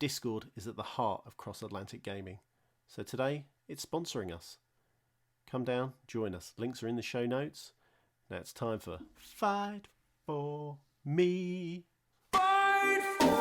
Discord is at the heart of cross-Atlantic gaming. So today, it's sponsoring us. Come down, join us. Links are in the show notes. Now it's time for Fight For Me. Fight for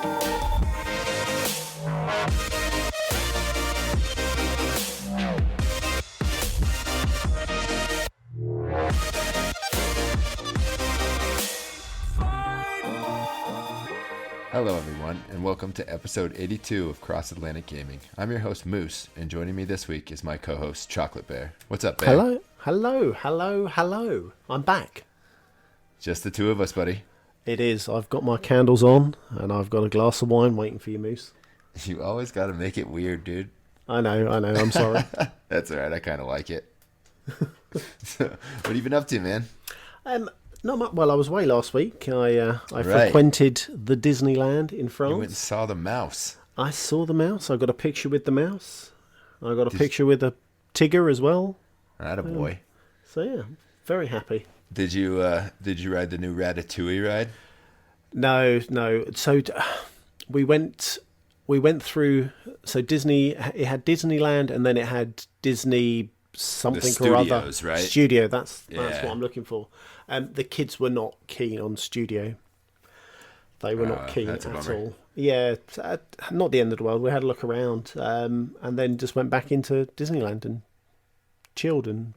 Hello everyone, and welcome to episode 82 of Cross Atlantic Gaming. I'm your host Moose, and joining me this week is my co-host Chocolate Bear. What's up, Bear? Hello. I'm back. Just the two of us, buddy. It is. I've got my candles on, and I've got a glass of wine waiting for you, Moose. You always got to make it weird, dude. I know. I'm sorry. That's alright, I kind of like it. So, what have you been up to, man? Not much. Well, I was away last week. I frequented the Disneyland in France. You went and saw the mouse. I saw the mouse. I got a picture with the mouse. I got a picture with a Tigger as well. Attaboy. So yeah, very happy. Did you ride the new Ratatouille ride? No. So we went through. So Disney. It had Disneyland, and then it had Disney something the studios, or other. Right? Studio. That's what I'm looking for. The kids were not keen on Studio. They were not keen at all. Yeah, not the end of the world. We had a look around, and then just went back into Disneyland and chilled and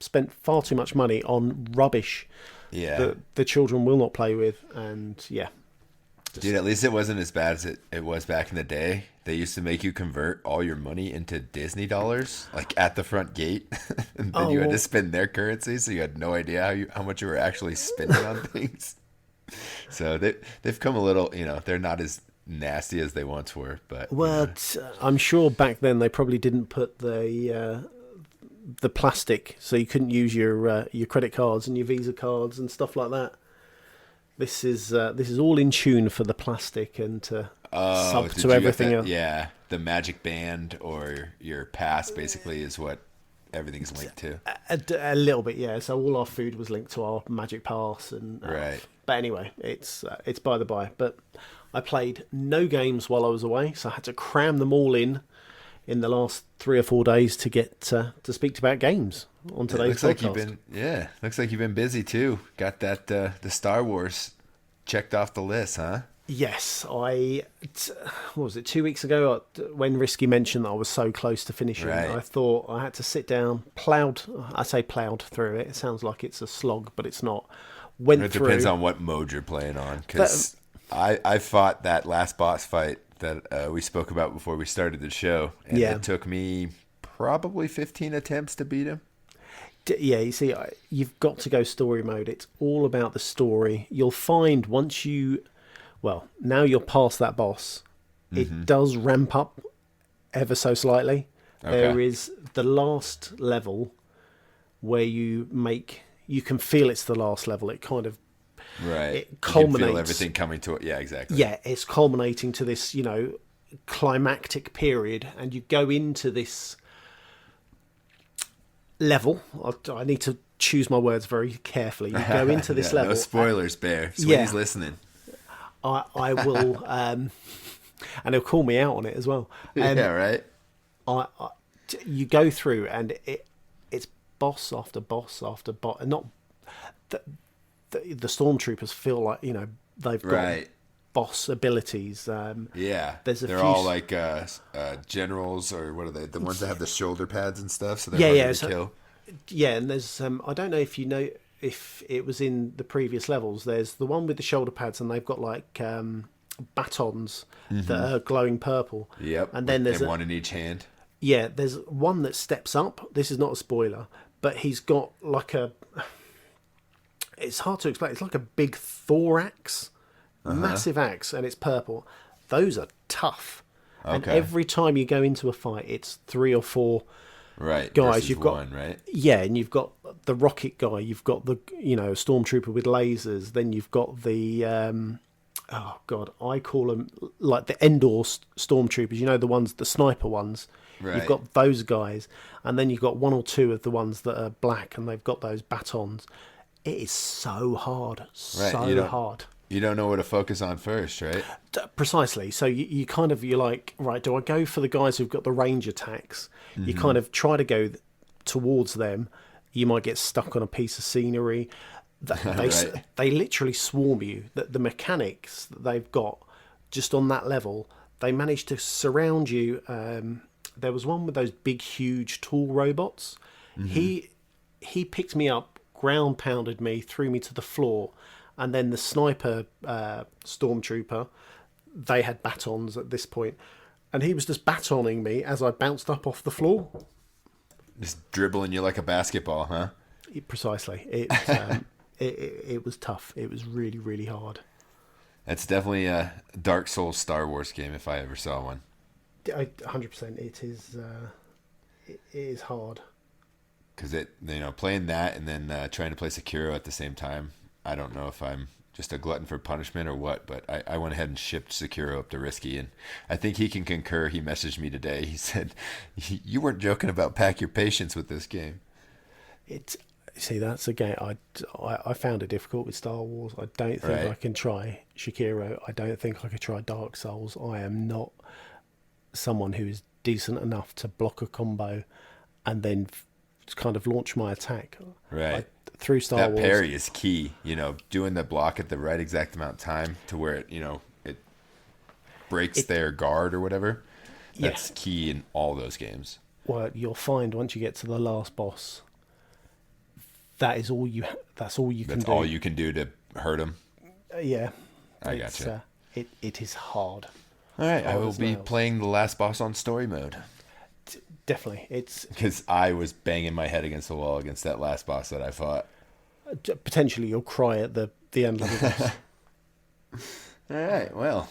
spent far too much money on rubbish that the children will not play with. And yeah. Dude, at least it wasn't as bad as it was back in the day. They used to make you convert all your money into Disney dollars, like at the front gate. And then you had to spend their currency, so you had no idea how much you were actually spending on things. So they've come a little, they're not as nasty as they once were. But I'm sure back then they probably didn't put the plastic, so you couldn't use your credit cards and your Visa cards and stuff like that. This is all in tune for the plastic and to sub to everything else. Yeah, the magic band or your pass basically is what everything's linked to. A little bit, yeah. So all our food was linked to our magic pass, and right. But anyway, it's by the by. But I played no games while I was away, so I had to cram them all in the last 3 or 4 days to get to speak about games on today's podcast. Looks like you've been busy too. Got that the Star Wars checked off the list, huh? Yes, what was it, 2 weeks ago when Risky mentioned that I was so close to finishing, right. I thought I had to sit down, plowed through it. It sounds like it's a slog, but it's not. Depends on what mode you're playing on, because I fought that last boss fight that we spoke about before we started the show, and it took me probably 15 attempts to beat him. Yeah, you see, you've got to go story mode. It's all about the story. You'll find now you're past that boss, it does ramp up ever so slightly. Okay. There is the last level where you can feel it's the last level. It kind of it culminates. You can feel everything coming to it. Yeah, exactly. Yeah, it's culminating to this, climactic period, and you go into this level. I need to choose my words very carefully. You go into this level. No spoilers, Bear. Sweetie's listening. I will, and he'll call me out on it as well. Yeah, right. You go through, and it's boss after boss after boss. Not the stormtroopers feel like they've got boss abilities. They're all like generals, or what are they? The ones that have the shoulder pads and stuff. So they're harder to kill. Yeah, and there's I don't know if you know if it was in the previous levels. There's the one with the shoulder pads, and they've got like batons that are glowing purple. Yep. And then there's one in each hand. Yeah, there's one that steps up. This is not a spoiler, but he's got like it's hard to explain. It's like a big Thor axe, massive axe, and it's purple. Those are tough. Okay. And every time you go into a fight, it's 3 or 4 guys. You've got one, right? Yeah, and you've got the rocket guy. You've got the stormtrooper with lasers. Then you've got the I call them like the Endor stormtroopers. The ones, the sniper ones. Right. You've got those guys, and then you've got 1 or 2 of the ones that are black, and they've got those batons. It is so hard, hard. You don't know what to focus on first, right? Precisely. So you're like, right, do I go for the guys who've got the range attacks? You kind of try to go towards them. You might get stuck on a piece of scenery. Right. They literally swarm you. The mechanics that they've got just on that level, they manage to surround you. There was one with those big, huge tool robots. He picked me up, ground pounded me, threw me to the floor, and then the sniper stormtrooper, they had batons at this point, and he was just batoning me as I bounced up off the floor. Just dribbling you like a basketball, huh? Precisely. It was tough. It was really, really hard. That's definitely a Dark Souls Star Wars game if I ever saw one. 100%. It is hard. Because playing that and then trying to play Sekiro at the same time, I don't know if I'm just a glutton for punishment or what, but I went ahead and shipped Sekiro up to Risky, and I think he can concur. He messaged me today. He said, "You weren't joking about pack your patience with this game." See, that's a game I found it difficult with Star Wars. I don't think Right. I can try Sekiro. I don't think I could try Dark Souls. I am not someone who is decent enough to block a combo and then kind of launch my attack. Right. Through Star That Wars. parry is key, doing the block at the right exact amount of time to where it breaks their guard or whatever. That's key in all those games. Well, you'll find once you get to the last boss, that's all you can do. That's all you can do to hurt them. Yeah. I gotcha. It is hard. All right, I will be nails. playing the last boss on story mode. Definitely. It's Because I was banging my head against the wall against that last boss that I fought. potentially you'll cry at the end of the boss. All right, well,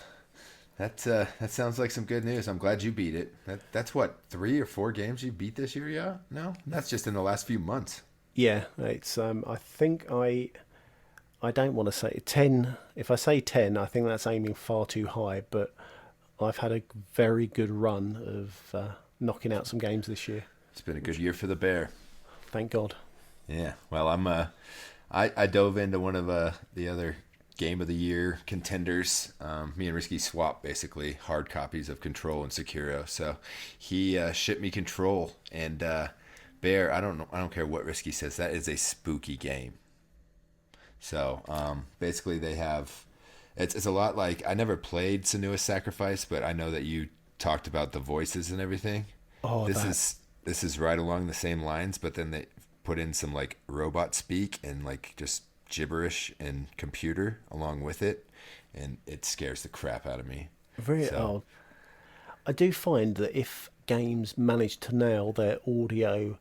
that sounds like some good news. I'm glad you beat it. That's what, 3 or 4 games you beat this year, yeah? No, that's just in the last few months. Yeah, it's I think I don't want to say 10. If I say 10, I think that's aiming far too high, but I've had a very good run of knocking out some games this year. It's been a good year for the Bear. Thank God. Yeah, well, I dove into one of the other Game of the Year contenders. Me and Risky swapped basically hard copies of Control and Sekiro. So he shipped me Control, and Bear, I don't care what Risky says, that is a spooky game. So basically they have, it's a lot like, I never played Senua's Sacrifice, but I know that you talked about the voices and everything. Oh, This is right along the same lines, but then they put in some like robot speak and like just gibberish and computer along with it, and it scares the crap out of me. very odd. I do find that if games manage to nail their audio,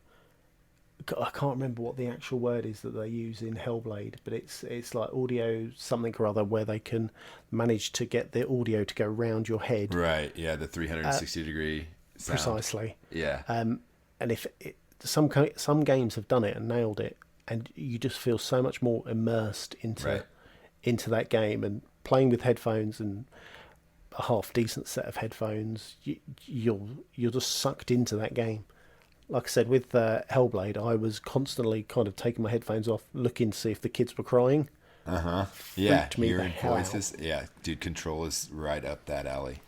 I can't remember what the actual word is that they use in Hellblade, but it's like audio something or other where they can manage to get the audio to go round your head. Right, yeah, the 360 degree sound. Precisely. Yeah. And if some games have done it and nailed it, and you just feel so much more immersed into that game, and playing with headphones and a half decent set of headphones, you're just sucked into that game. Like I said, with Hellblade, I was constantly kind of taking my headphones off, looking to see if the kids were crying. Yeah, me hearing the hell voices. Yeah, dude, Control is right up that alley.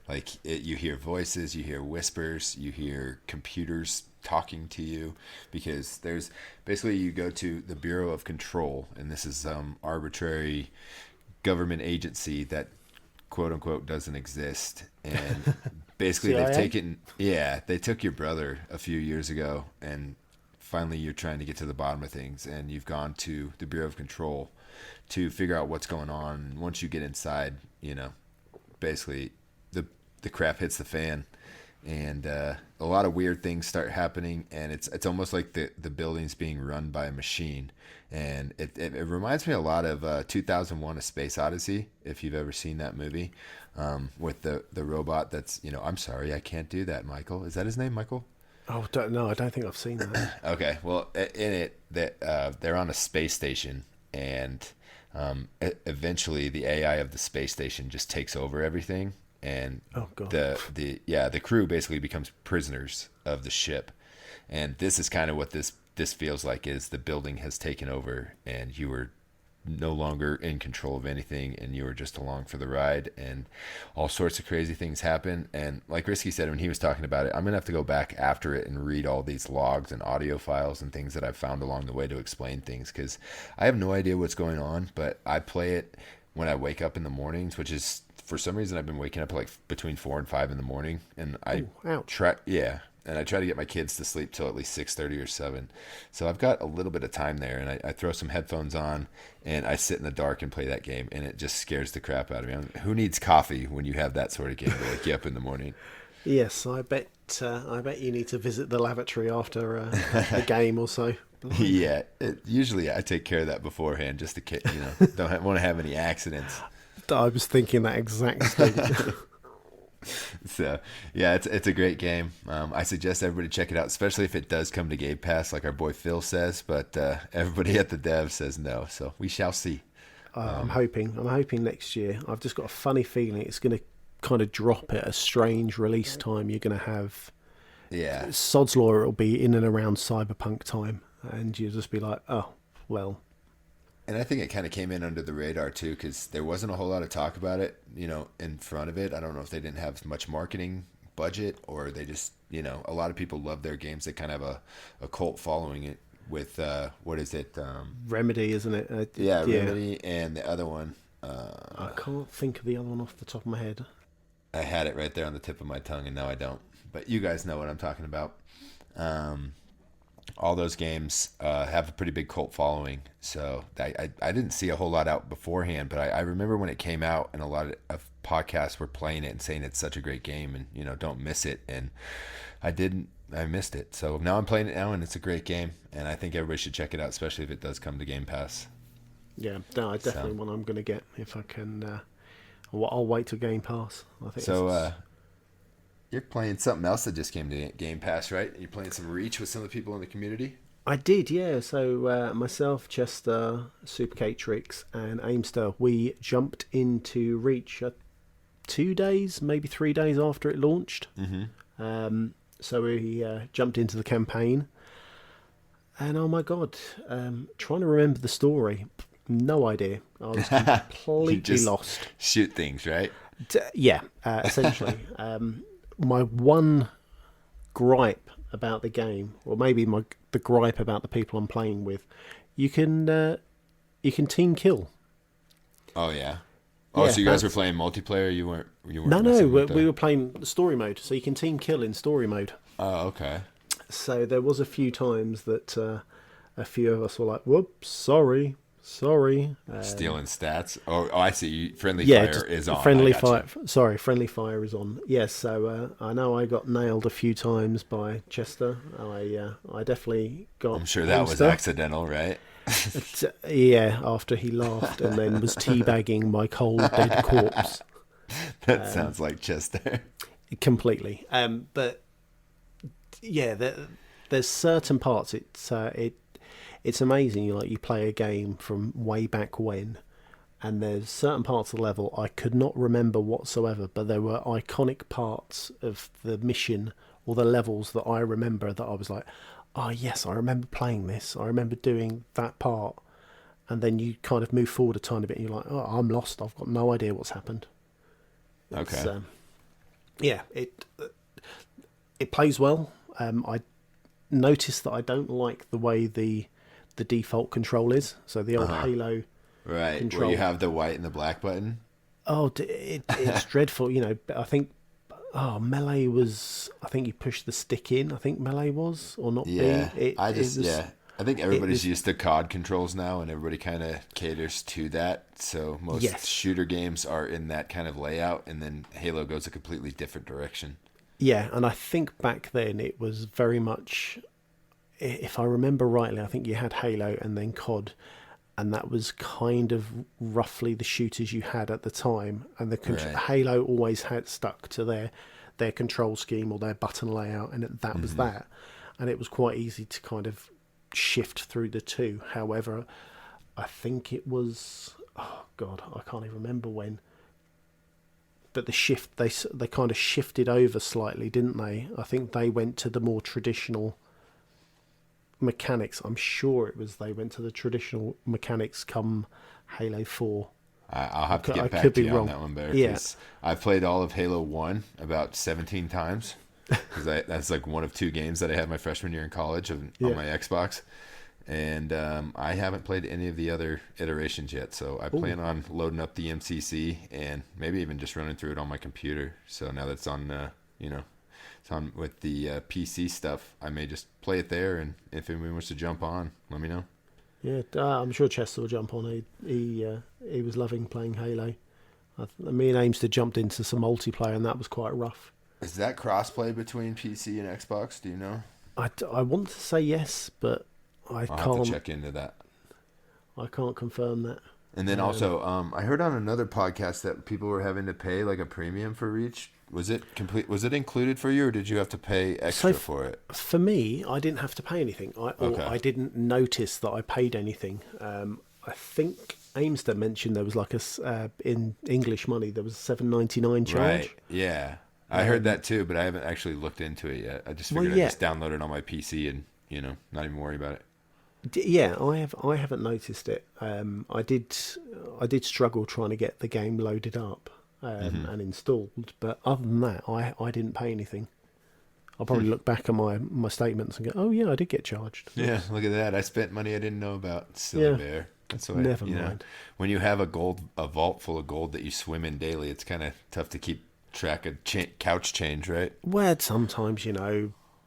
Like you hear voices, you hear whispers, you hear computers talking to you, because there's basically, you go to the Bureau of Control, and this is some arbitrary government agency that quote unquote doesn't exist, and basically they took your brother a few years ago, and finally you're trying to get to the bottom of things, and you've gone to the Bureau of Control to figure out what's going on. And once you get inside, basically the crap hits the fan, and a lot of weird things start happening, and it's almost like the building's being run by a machine. And it reminds me a lot of 2001: A Space Odyssey, if you've ever seen that movie, with the robot that's, I'm sorry, I can't do that, Michael. Is that his name, Michael? Oh, no, I don't think I've seen that. Okay, well, in it, they're on a space station, and eventually the AI of the space station just takes over everything, and Oh, God. the crew basically becomes prisoners of the ship. And this is kind of what this feels like, is the building has taken over, and you were no longer in control of anything and you were just along for the ride, and all sorts of crazy things happen. And like Risky said when he was talking about it, I'm gonna have to go back after it and read all these logs and audio files and things that I've found along the way to explain things, because I have no idea what's going on, but I play it when I wake up in the mornings, which is, for some reason, I've been waking up like between 4 and 5 in the morning, and I try to get my kids to sleep till at least 6:30 or 7. So I've got a little bit of time there, and I throw some headphones on, and I sit in the dark and play that game, and it just scares the crap out of me. Who needs coffee when you have that sort of game to wake you up in the morning? Yes, I bet you need to visit the lavatory after a game or so. Yeah, usually I take care of that beforehand, just to don't want to have any accidents. I was thinking that exact thing. So yeah, it's a great game. I suggest everybody check it out, especially if it does come to Game Pass, like our boy Phil says. But everybody at the dev says no, so we shall see. I'm hoping next year. I've just got a funny feeling it's going to kind of drop at a strange release time. You're going to have, Sod's Law. It'll be in and around Cyberpunk time, and you'll just be like, oh well. And I think it kind of came in under the radar too, because there wasn't a whole lot of talk about it, in front of it. I don't know if they didn't have much marketing budget, or they just, a lot of people love their games. They kind of have a cult following it with, what is it? Remedy, isn't it? Remedy, and the other one. I can't think of the other one off the top of my head. I had it right there on the tip of my tongue, and now I don't. But you guys know what I'm talking about. All those games have a pretty big cult following, so I didn't see a whole lot out beforehand, but I remember when it came out, and a lot of podcasts were playing it and saying it's such a great game, and don't miss it. And I missed it, so now I'm playing it now, and it's a great game, and I think everybody should check it out, especially if it does come to Game Pass. Yeah, no, definitely one I'm going to get if I can. I'll wait till Game Pass. I think so. You're playing something else that just came to Game Pass, right? You're playing some Reach with some of the people in the community? I did, yeah. So myself, Chester, Super Catrix, and Aimster, we jumped into Reach 2 days, maybe 3 days after it launched. Mm-hmm. So we jumped into the campaign. And oh my God, trying to remember the story. No idea. I was completely lost. Shoot things, right? Essentially. My one gripe about the game, or maybe the gripe about the people I'm playing with, you can team kill. Oh yeah. Oh, so you guys were playing multiplayer? You weren't. No. We were playing story mode, so you can team kill in story mode. Oh, okay. So there was a few times that a few of us were like, "Whoops, sorry." Stealing stats. Oh, I see. Friendly fire is on. Friendly fire. Sorry, friendly fire is on. Yes. So I know I got nailed a few times by Chester. I definitely got. I'm sure that was accidental, right? After he laughed and then was teabagging my cold dead corpse. That sounds like Chester. Completely. But yeah, there's certain parts. It's amazing. You play a game from way back when, and there's certain parts of the level I could not remember whatsoever, but there were iconic parts of the mission or the levels that I remember that I was like, oh yes, I remember playing this. I remember doing that part. And then you kind of move forward a tiny bit and you're like, oh, I'm lost. I've got no idea what's happened. Okay. It plays well. I noticed that I don't like the way the default control is. So the old Halo control. Where you have the white and the black button. Oh, it's dreadful. I think melee was. I think you push the stick in. I think melee was or not. Yeah, I think everybody's used to COD controls now, and everybody kind of caters to that. So most shooter games are in that kind of layout, and then Halo goes a completely different direction. Yeah, and I think back then it was very much. If I remember rightly, I think you had Halo and then COD, and that was kind of roughly the shooters you had at the time. And Halo always had stuck to their control scheme or their button layout, and that was that. And it was quite easy to kind of shift through the two. However, I think it was, oh God, I can't even remember when. But the shift, they kind of shifted over slightly, didn't they? I think they went to the more traditional mechanics. I'm sure it was they went to the traditional mechanics come Halo 4. I'll have to I get back could to be you wrong. on that one, Bear. Yeah. I've played all of Halo 1 about 17 times. Because that's like one of 2 games that I had my freshman year in college on my Xbox. And I haven't played any of the other iterations yet. So I plan on loading up the MCC and maybe even just running through it on my computer. So now that's on, it's on with the PC stuff, I may just play it there. And if anyone wants to jump on, let me know. Yeah, I'm sure Chester will jump on. He was loving playing Halo. Me and Amester jumped into some multiplayer, and that was quite rough. Is that crossplay between PC and Xbox? Do you know? I want to say yes, but I I'll can't. have to check into that. I can't confirm that. And then also, I heard on another podcast that people were having to pay like a premium for Reach. Was it complete? Was it included for you, or did you have to pay extra for it? For me, I didn't have to pay anything. I didn't notice that I paid anything. I think Amester mentioned there was like in English money there was a $7.99 charge. Right. Yeah, I heard that too, but I haven't actually looked into it yet. I just figured I'd just download it on my PC and not even worry about it. Yeah, I haven't noticed it. I did struggle trying to get the game loaded up and installed, but other than that, I didn't pay anything. I'll probably look back at my statements and go, oh yeah, I did get charged. Yeah, look at that. I spent money I didn't know about. Silly bear. That's why, never mind. When you have a vault full of gold that you swim in daily, it's kind of tough to keep track of couch change, right? Well, sometimes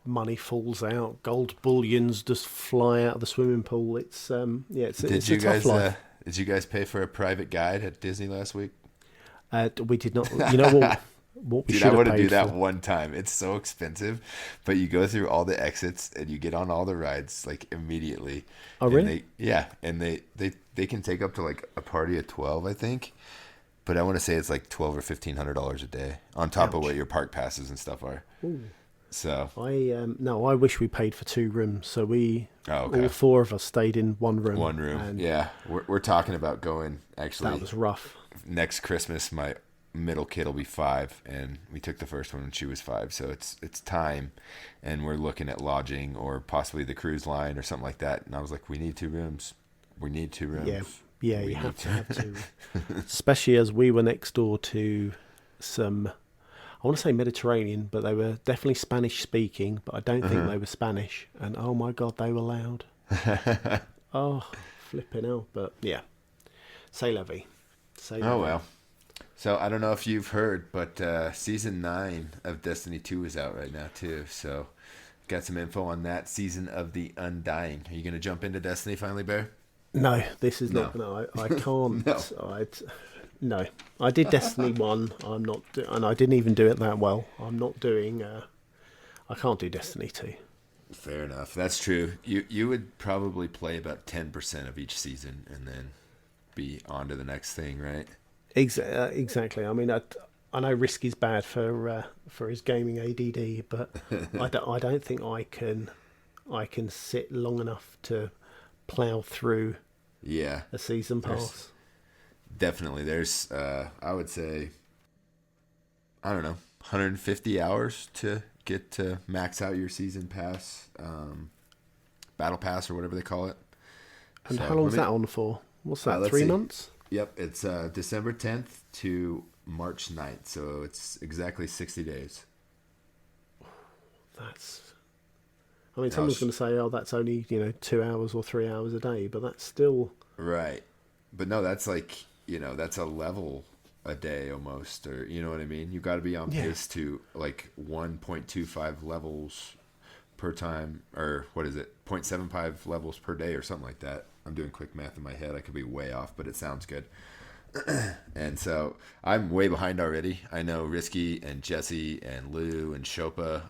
money falls out, gold bullions just fly out of the swimming pool. It's a tough life. Did you guys pay for a private guide at Disney last week? We did not. You know what? What we Dude, should I want have to paid do that for. one time. It's so expensive, but you go through all the exits and you get on all the rides like immediately. Oh, really? And they can take up to like a party of 12, I think. But I want to say it's like $1,200 or $1,500 a day on top of what your park passes and stuff are. Ooh. So I wish we paid for 2 rooms. So all 4 of us stayed in one room. One room. Yeah, we're talking about going actually. That was rough. Next Christmas, my middle kid will be 5, and we took the first one when she was 5. So it's time, and we're looking at lodging or possibly the cruise line or something like that. And I was like, we need 2 rooms. We need 2 rooms. Yeah, you have to have 2. Especially as we were next door to some, I want to say Mediterranean, but they were definitely Spanish speaking, but I don't think they were Spanish. And oh my God, they were loud. Oh, flipping out. But yeah, c'est la vie. Oh, well. So I don't know if you've heard, but Season 9 of Destiny 2 is out right now too. So got some info on that. Season of the Undying. Are you going to jump into Destiny finally, Bear? No, this is not. No, I can't. No. I did Destiny 1. I'm not, and I didn't even do it that well. I'm not doing. I can't do Destiny 2. Fair enough. That's true. You would probably play about 10% of each season and then be on to the next thing, right? Exactly. I mean, I know Risk is bad for his gaming ADD, but I don't think I can sit long enough to plow through a season pass. Definitely. There's I would say, I don't know, 150 hours to get to max out your season pass, battle pass or whatever they call it. And how long is that on for? What's that, 3 months? Yep, it's December 10th to March 9th, so it's exactly 60 days. Someone's going to say, oh, that's only 2 hours or 3 hours a day, but that's still... Right. But no, that's like, that's a level a day almost, or you know what I mean? You got to be on pace to like 1.25 levels per time, or what is it, 0.75 levels per day or something like that. I'm doing quick math in my head. I could be way off, but it sounds good. And so I'm way behind already. I know Risky and Jesse and Lou and Shopa,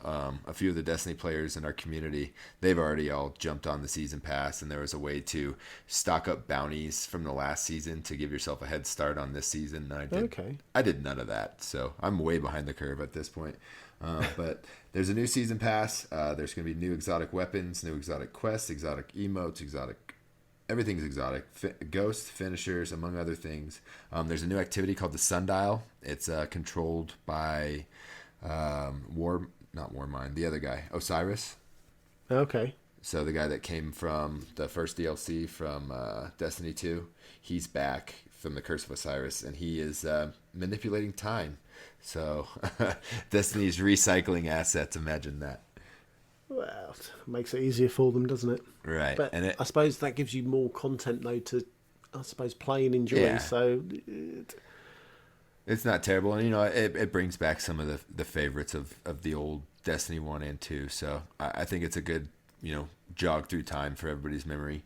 a few of the Destiny players in our community, they've already all jumped on the season pass, and there was a way to stock up bounties from the last season to give yourself a head start on this season. I did none of that, so I'm way behind the curve at this point. But there's a new season pass. There's going to be new exotic weapons, new exotic quests, exotic emotes, everything's exotic. Ghost finishers, among other things. There's a new activity called the Sundial. It's controlled by not Warmind, the other guy, Osiris. Okay. So the guy that came from the first DLC from Destiny 2, he's back from the Curse of Osiris, and he is manipulating time. So Destiny's recycling assets. Imagine that. Well, it makes it easier for them, doesn't it? Right. But And I suppose that gives you more content, though, to, I suppose, play and enjoy. Yeah. So it's not terrible. And, you know, it brings back some of the favorites of the old Destiny 1 and 2. So I think it's a good, you know, jog through time for everybody's memory.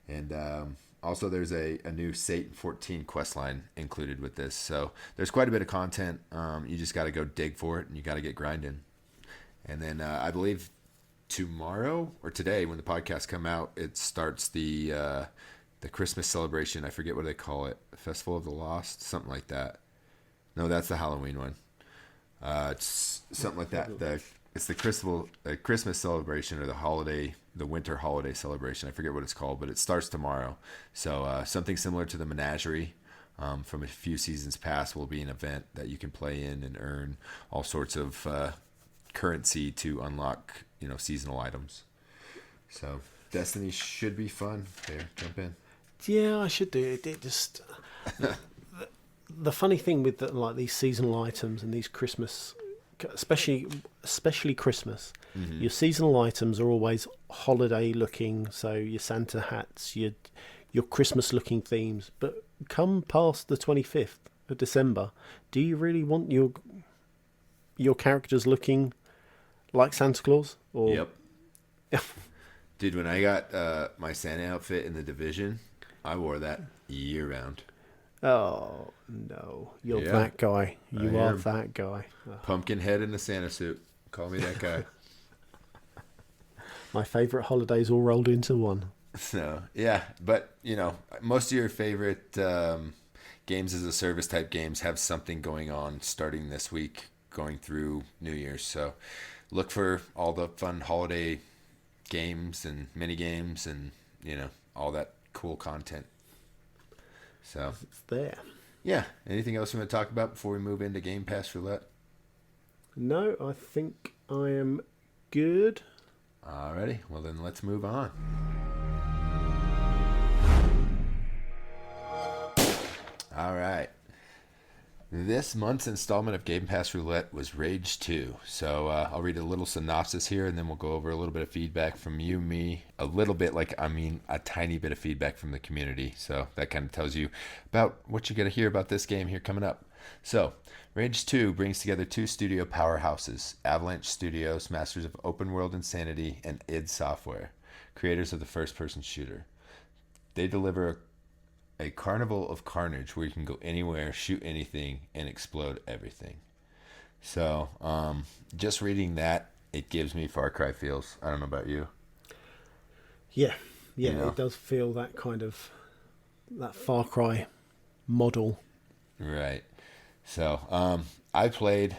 And also there's a new Satan 14 quest line included with this. So there's quite a bit of content. You just got to go dig for it, and you got to get grinding. And then I believe tomorrow or today, when the podcast come out, it starts the Christmas celebration. I forget what they call it, Festival of the Lost, something like that. No, that's the Halloween one. It's something like that. It's the Christmas celebration, or the winter holiday celebration. I forget what it's called, but it starts tomorrow. So something similar to the Menagerie from a few seasons past will be an event that you can play in and earn all sorts of currency to unlock, you know, seasonal items. So Destiny should be fun. There, jump in. yeah, I should do it. It just the funny thing with like these seasonal items and these Christmas, especially Christmas, your seasonal items are always holiday looking. So your Santa hats, your Christmas looking themes. But come past the 25th of December, do you really want your characters looking like Santa Claus? Or Yep. Dude, when I got my Santa outfit in the Division, I wore that year round. oh no, you're Yeah, that guy. You I are am. that guy. Pumpkin head in the Santa suit. Call me that guy. My favourite holidays all rolled into one. So, yeah. But, you know, most of your favorite games as a service type games have something going on starting this week, going through New Year's. So look for all the fun holiday games and mini games and, you know, all that cool content. So It's there. yeah, anything else you want to talk about before we move into Game Pass Roulette? No, I think I am good. Alrighty, well then let's move on. Alright. This month's installment of Game Pass Roulette was Rage 2. So I'll read a little synopsis here, and then we'll go over a little bit of feedback from you, me, a little bit, a tiny bit of feedback from the community. So that kind of tells you about what you're going to hear about this game here coming up. So Rage 2 brings together two studio powerhouses, Avalanche Studios, masters of open world insanity, and id Software, creators of the first-person shooter. They deliver a carnival of carnage where you can go anywhere, shoot anything, and explode everything. So, just reading that, it gives me Far Cry feels. I don't know about you. Yeah, You know? it does feel that kind of that Far Cry model. Right. So, I played,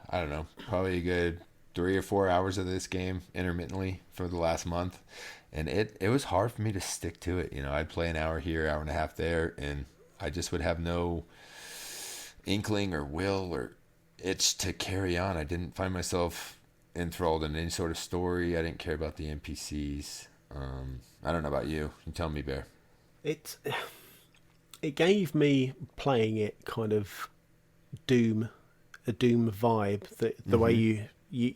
I don't know, probably a good 3 or 4 hours of this game intermittently for the last month. And it was hard for me to stick to it. You know, I'd play an hour here, hour and a half there, and I just would have no inkling or will or itch to carry on. I didn't find myself enthralled in any sort of story. I didn't care about the NPCs. I don't know about you. You tell me, Bear. It gave me playing it kind of a Doom vibe. The way you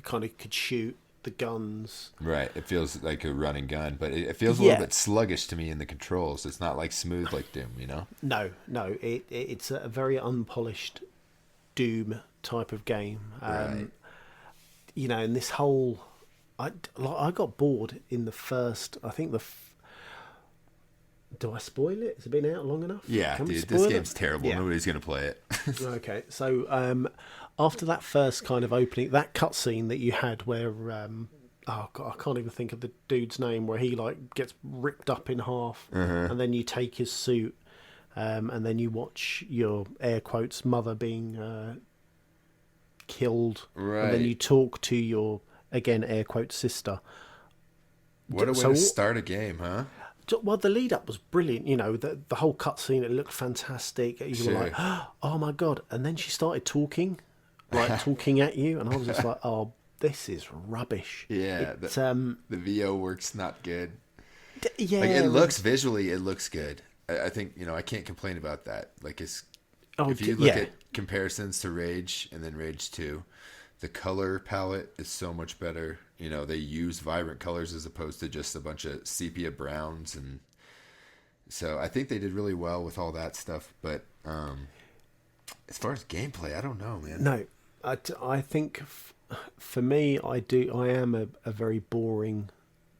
kind of could shoot the guns. Right. It feels like a run and gun, but it feels a little bit sluggish to me in the controls. It's not like smooth like Doom, you know? No. It's a very unpolished Doom type of game. Right. You know, and this whole... I got bored in the first... I think do I spoil it? Has it been out long enough? Yeah, Can we dude, spoil this it? game's terrible. Yeah. Nobody's going to play it. Okay, so after that first kind of opening, that cutscene that you had where, oh God, I can't even think of the dude's name, where he like gets ripped up in half, and then you take his suit, and then you watch your air quotes mother being killed, Right. and then you talk to your again air quotes sister. What a way to start a game, huh? Well, the lead up was brilliant. You know, the whole cutscene, it looked fantastic. You were like, oh my God. And then she started talking at you. And I was just like, oh, this is rubbish. Yeah, the VO works not good. Yeah, Like, it looks visually, it looks good. I think, I can't complain about that. Like, if you look at comparisons to Rage and then Rage 2, the color palette is so much better. They use vibrant colors as opposed to just a bunch of sepia browns, and so I think they did really well with all that stuff. But as far as gameplay, I don't know, man. No, I think for me, I am a very boring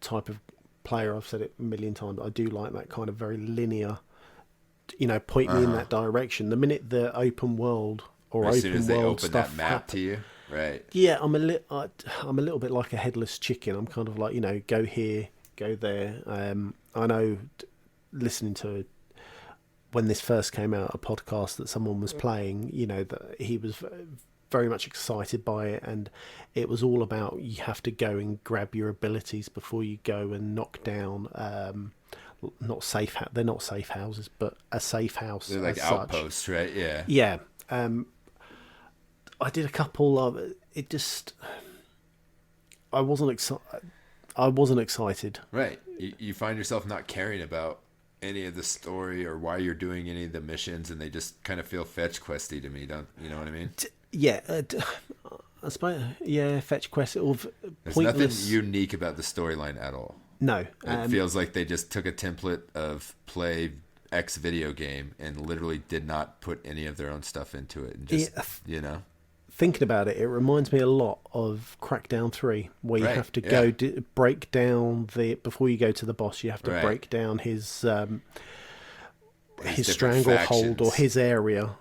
type of player. I've said it a million times. I do like that kind of very linear, point me in that direction. The minute the open world or as open soon as they world open stuff that map to you, right? Yeah, I'm a little bit like a headless chicken. I'm kind of like, go here, go there. I know, listening to when this first came out, a podcast that someone was playing, that he was very much excited by it, and it was all about you have to go and grab your abilities before you go and knock down they're not safe houses, but a safe house. They're like outposts, right? Yeah. Yeah. I did a couple of it. Just I wasn't excited. Right. You find yourself not caring about any of the story or why you're doing any of the missions, and they just kind of feel fetch questy to me. Don't you know what I mean? Yeah. I suppose. Yeah, fetch quest. There's nothing unique about the storyline at all. No. It feels like they just took a template of play X video game and literally did not put any of their own stuff into it, and just Thinking about it, it reminds me a lot of Crackdown 3, where you have to go break down before you go to the boss. You have to break down his stranglehold or his area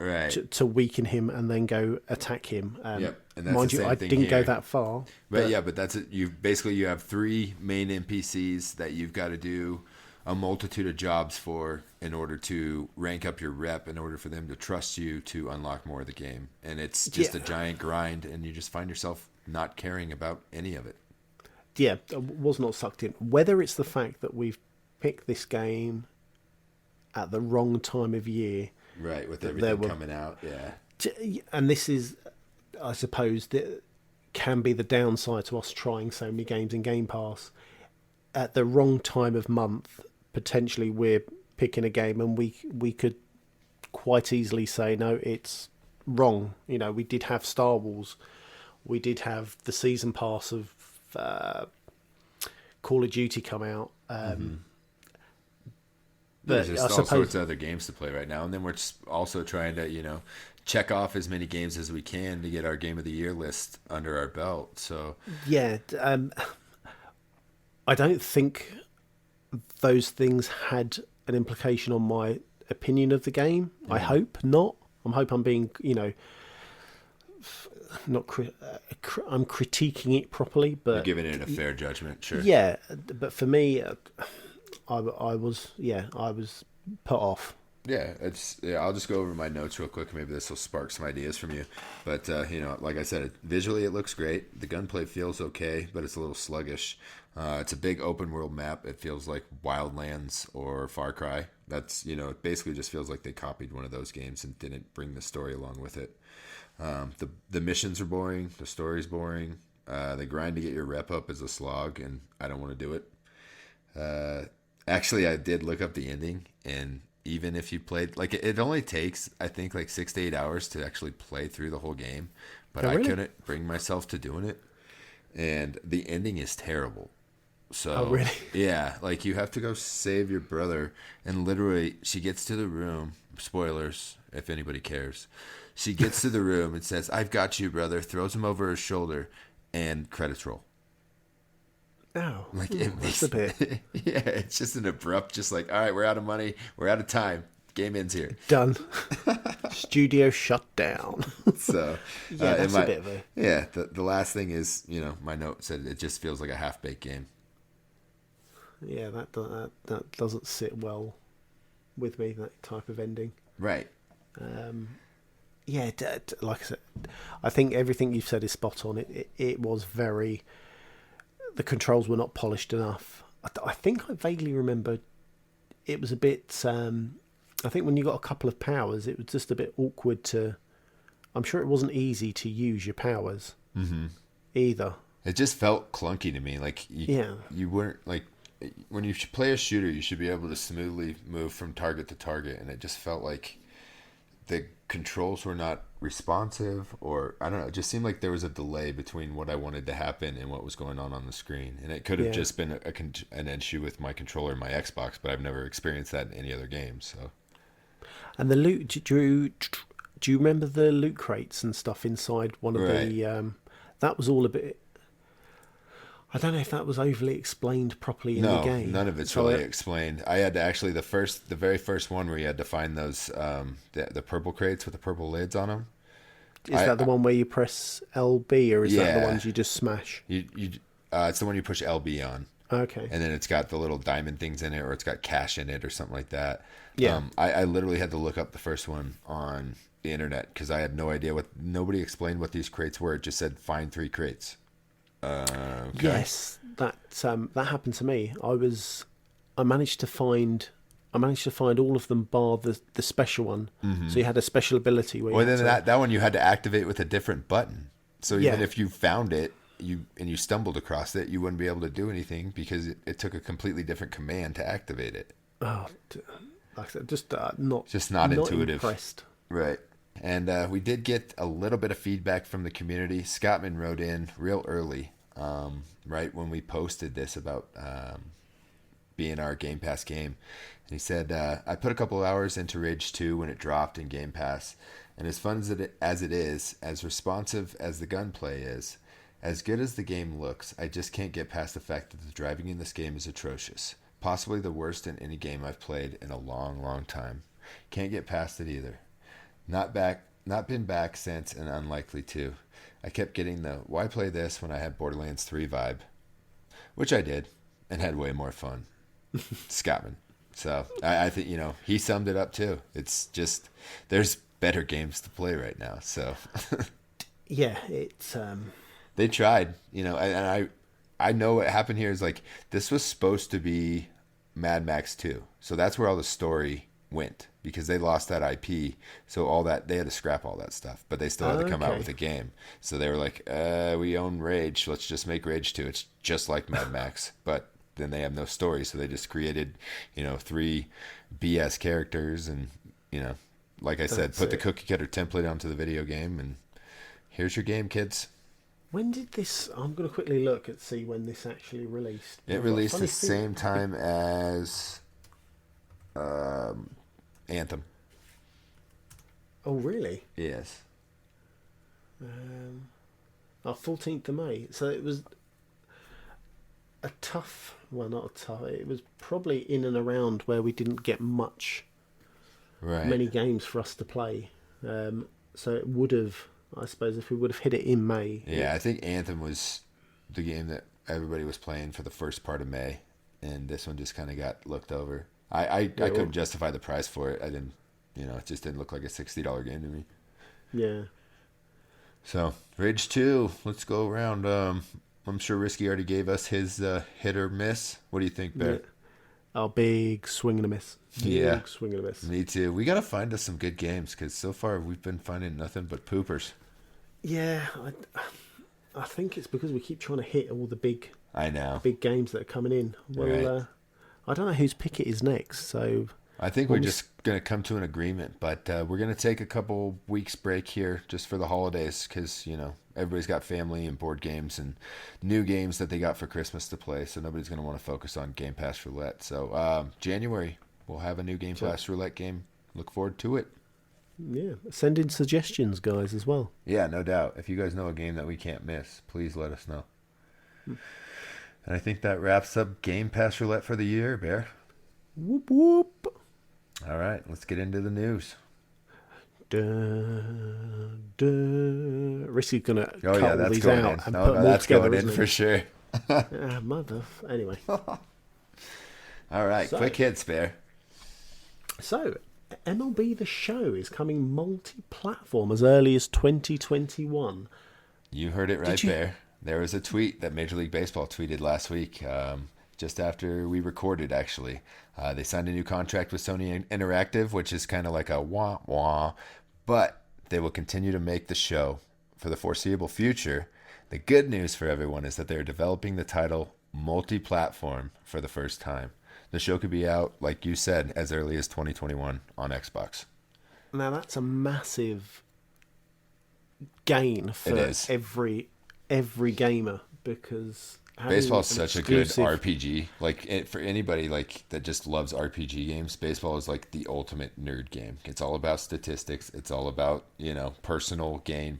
to weaken him, and then go attack him. And that's mind you, I didn't go that far. But that's it. You have 3 main NPCs that you've got to do a multitude of jobs for in order to rank up your rep, in order for them to trust you to unlock more of the game. And it's just a giant grind, and you just find yourself not caring about any of it. Yeah, I was not sucked in. Whether it's the fact that we've picked this game at the wrong time of year. Right, with everything coming out, yeah. And this is, I suppose, that can be the downside to us trying so many games in Game Pass. At the wrong time of month, potentially we're picking a game and we could quite easily say, no, it's wrong. We did have Star Wars. We did have the season pass of Call of Duty come out. But there's all sorts of other games to play right now, and then we're just also trying to check off as many games as we can to get our Game of the Year list under our belt. So I don't think those things had an implication on my opinion of the game. I hope not. I'm being I'm critiquing it properly, but you're giving it a fair judgment. Sure. Yeah, but for me, I was put off. Yeah, I'll just go over my notes real quick. Maybe this will spark some ideas from you. But like I said, visually it looks great. The gunplay feels okay, but it's a little sluggish. It's a big open world map. It feels like Wildlands or Far Cry. That's it basically just feels like they copied one of those games and didn't bring the story along with it. The missions are boring. The story's boring. The grind to get your rep up is a slog, and I don't want to do it. Actually, I did look up the ending, and even if you played, like, it only takes, I think, like 6 to 8 hours to actually play through the whole game, but I couldn't bring myself to doing it, and the ending is terrible. So, really? Yeah, like, you have to go save your brother, and literally, she gets to the room, spoilers, if anybody cares, she gets to the room and says, "I've got you, brother," throws him over her shoulder, and credits roll. Oh, like it makes a bit. Yeah, it's just an abrupt, just like, all right, we're out of money, we're out of time, game ends here, done. Studio shut down. So yeah, that's a bit of a the last thing is, my note said it just feels like a half-baked game. Yeah, that doesn't sit well with me, that type of ending. Right. Yeah, like I said, I think everything you've said is spot on. It was very... The controls were not polished enough. I think I vaguely remember it was a bit... I think when you got a couple of powers, it was just a bit awkward to... I'm sure it wasn't easy to use your powers either. It just felt clunky to me. Like Yeah. you weren't like when you play a shooter, you should be able to smoothly move from target to target, and it just felt like the controls were not responsive, or I don't know. It just seemed like there was a delay between what I wanted to happen and what was going on the screen, and it could have Yeah. just been an issue with my controller and my Xbox, but I've never experienced that in any other game. So And the loot, do you remember the loot crates and stuff inside one of right. the? That was all a bit. I don't know if that was overly explained properly in the No, game. none of it's So really explained. I had to actually the very first one where you had to find those the purple crates with the purple lids on them. is that the one where you press LB, or is that the Yeah. ones you just smash? It's the one you push LB on, Okay. and then it's got the little diamond things in it, or it's got cash in it, or something like that. Yeah. I literally had to look up the first one on the internet because I had no idea nobody explained what these crates were. It just said find 3 crates. Okay. Yes, that happened to me. I managed to find all of them bar the special one. So you had a special ability where you Well, had then to, that one you had to activate with a different button. So even Yeah. if you found it, you stumbled across it, you wouldn't be able to do anything because it took a completely different command to activate it. like I said, just not Just not intuitive. Impressed. Right. And we did get a little bit of feedback from the community. Scottman wrote in real early, right when we posted this about being our Game Pass game. And he said, I put a couple hours into Rage 2 when it dropped in Game Pass. And as fun as it is, as responsive as the gunplay is, as good as the game looks, I just can't get past the fact that the driving in this game is atrocious. Possibly the worst in any game I've played in a long, long time. Can't get past it either. Not been back since, and unlikely to. I kept getting the why play this when I had Borderlands 3 vibe, which I did, and had way more fun. Scottman. So I think he summed it up too. It's just there's better games to play right now. So Yeah, it's they tried, and I know what happened here is like this was supposed to be Mad Max 2, so that's where all the story went because they lost that IP. So all that they had to scrap all that stuff, but they still had to come out Okay. with a game. So they were like, we own Rage, let's just make Rage 2. It's just like Mad Max, but then they have no story, so they just created 3 BS characters and like I said, That's put the it. cookie cutter template onto the video game, and here's your game, kids. when did this? I'm going to quickly look and see when this actually released. It I've got a released funny the same time as Anthem. Oh, really? Yes. 14th of May. So it was a tough. Well, not a tough. It was probably in and around where we didn't get Right. many games for us to play. So it would have, I suppose, if we would have hit it in May. Yeah, I think Anthem was the game that everybody was playing for the first part of May, and this one just kind of got looked over. I couldn't justify the price for it. I didn't, it just didn't look like a $60 game to me. Yeah. So, Rage 2, let's go around. I'm sure Risky already gave us his hit or miss. What do you think, Bear? Yeah. Our big swing and a miss. Yeah. Big swing and a miss. Me too. We got to find us some good games because so far we've been finding nothing but poopers. Yeah, I think it's because we keep trying to hit all the big I know. games that are coming in. Well, Right. I don't know whose pick it is next, so I think we're just going to come to an agreement, but we're going to take a couple weeks break here just for the holidays because, everybody's got family and board games and new games that they got for Christmas to play, so nobody's going to want to focus on Game Pass Roulette. So January, we'll have a new Game Pass Roulette game. Look forward to it. yeah, send in suggestions, guys, as well. Yeah, no doubt. If you guys know a game that we can't miss, please let us know. And I think that wraps up Game Pass Roulette for the year, Bear. Whoop whoop. All right, let's get into the news. Risky's gonna cut Oh, yeah, all that's these going out in. and No, put no, more that's together, going in isn't for he? sure. Mother. Anyway, All right, So- quick hits, Bear. so MLB The Show is coming multi-platform as early as 2021. You heard it right, Did you- Bear. There was a tweet that Major League Baseball tweeted last week, just after we recorded, actually. They signed a new contract with Sony Interactive, which is kind of like a wah-wah, but they will continue to make the show for the foreseeable future. The good news for everyone is that they're developing the title multi-platform for the first time. The show could be out, like you said, as early as 2021 on Xbox. Now that's a massive gain for every gamer, because baseball is such a good RPG. Like for anybody like that just loves RPG games, baseball is like the ultimate nerd game. It's all about statistics. It's all about, personal gain,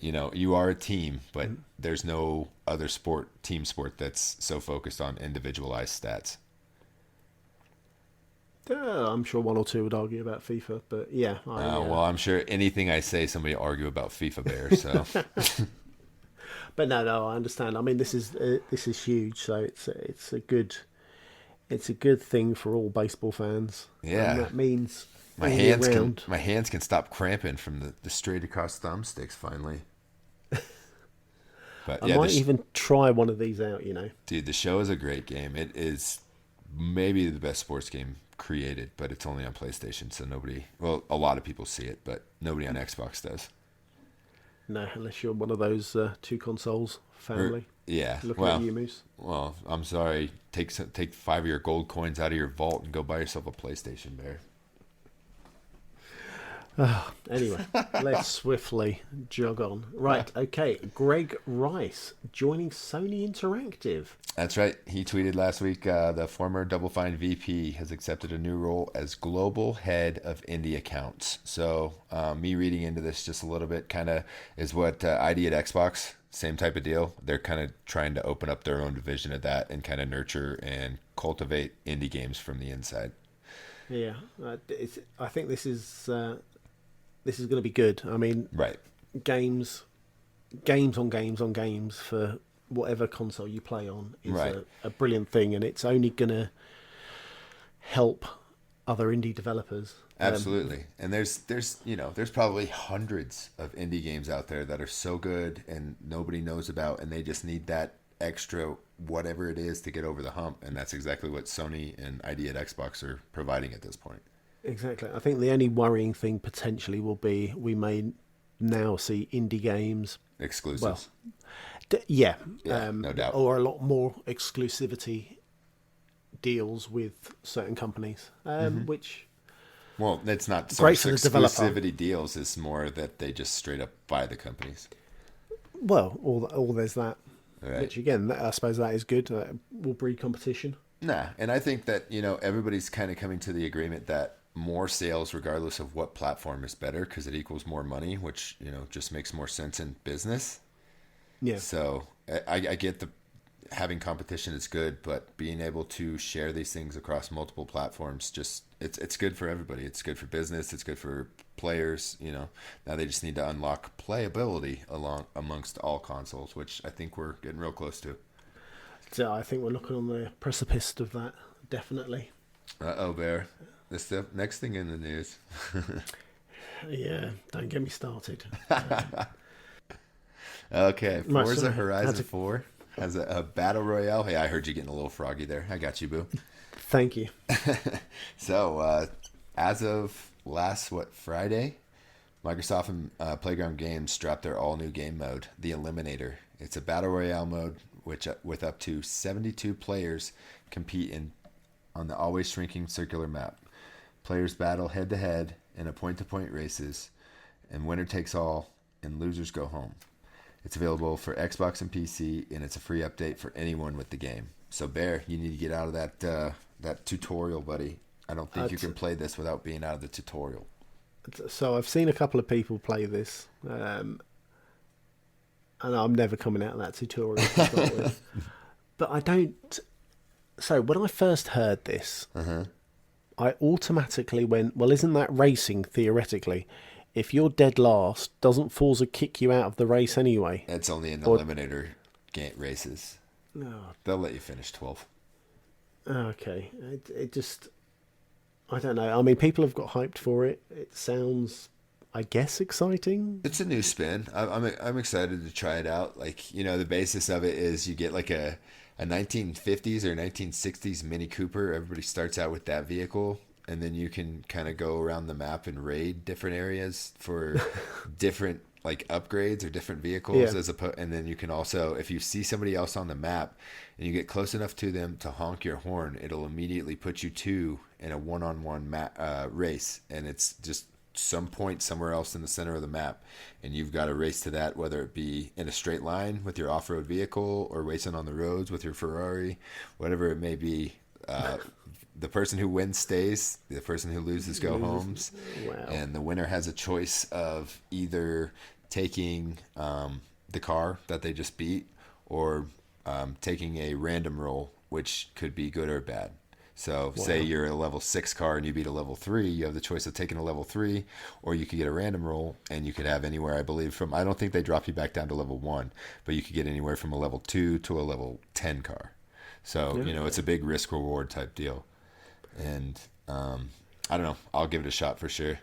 you are a team, but there's no other team sport that's so focused on individualized stats. I'm sure one or two would argue about FIFA, but yeah. Well, I'm sure anything I say, somebody will argue about FIFA Bear. So, but no, I understand. I mean, this is huge, so it's a good thing for all baseball fans. Yeah, and that means my hands can stop cramping from the straight across thumbsticks finally. But I might even try one of these out. Dude, the show is a great game. It is maybe the best sports game created, but it's only on PlayStation, so a lot of people see it, but nobody on Xbox does. No, unless you're one of those two consoles family. Looking at you, Moose. Well, I'm sorry. Take 5 of your gold coins out of your vault and go buy yourself a PlayStation, Bear. Anyway, let's swiftly jog on. Right, okay. Greg Rice joining Sony Interactive. That's right. He tweeted last week, the former Double Fine VP has accepted a new role as global head of indie accounts. So me reading into this just a little bit kind of is what ID at Xbox, same type of deal. They're kind of trying to open up their own division of that and kind of nurture and cultivate indie games from the inside. Yeah, I think this is going to be good. I mean, right. Games on games for whatever console you play on is a brilliant thing, and it's only going to help other indie developers. Absolutely. And there's probably hundreds of indie games out there that are so good and nobody knows about, and they just need that extra whatever it is to get over the hump, and that's exactly what Sony and ID at Xbox are providing at this point. Exactly. I think the only worrying thing potentially will be we may now see indie games exclusives. No doubt. Or a lot more exclusivity deals with certain companies, which. Well, it's not so much exclusivity deals; it's more that they just straight up buy the companies. Well, or there's that, right. Which again, I suppose that is good. Will breed competition. Nah, and I think that everybody's kind of coming to the agreement that more sales, regardless of what platform, is better because it equals more money, which just makes more sense in business. Yeah. So I get having competition is good, but being able to share these things across multiple platforms, it's good for everybody. It's good for business. It's good for players. Now they just need to unlock playability amongst all consoles, which I think we're getting real close to. So I think we're looking on the precipice of that, definitely. Bear. This the next thing in the news. Yeah, don't get me started. Okay, Forza Horizon 4 has a battle royale. Hey, I heard you getting a little froggy there. I got you, boo. Thank you. So, as of Friday, Microsoft and Playground Games dropped their all-new game mode, the Eliminator. It's a battle royale mode which, with up to 72 players, compete on the always shrinking circular map. Players battle head-to-head in a point-to-point races, and winner takes all, and losers go home. It's available for Xbox and PC, and it's a free update for anyone with the game. So, Bear, you need to get out of that tutorial, buddy. I don't think you can play this without being out of the tutorial. So I've seen a couple of people play this, and I'm never coming out of that tutorial to start with. But I don't... So when I first heard this, I automatically went, well, isn't that racing, theoretically? If you're dead last, doesn't Forza kick you out of the race anyway? It's only in Eliminator races. No. They'll let you finish 12th. Okay. It just... I don't know. I mean, people have got hyped for it. It sounds, I guess, exciting. It's a new spin. I'm excited to try it out. Like, the basis of it is you get like a 1950s or 1960s Mini Cooper. Everybody starts out with that vehicle, and then you can kind of go around the map and raid different areas for different like upgrades or different vehicles Yeah. and then you can also, if you see somebody else on the map and you get close enough to them to honk your horn, it'll immediately put you two in a one-on-one race, and it's just some point somewhere else in the center of the map, and you've got to race to that, whether it be in a straight line with your off-road vehicle or racing on the roads with your Ferrari, whatever it may be. The person who wins stays, the person who loses go homes. Wow. And the winner has a choice of either taking the car that they just beat, or taking a random roll, which could be good or bad. So say you're a level 6 car and you beat a level 3, you have the choice of taking a level 3, or you could get a random roll, and you could have anywhere, I believe, from, I don't think they drop you back down to level 1, but you could get anywhere from a level 2 to a level 10 car. So, it's a big risk reward type deal. And I don't know, I'll give it a shot for sure.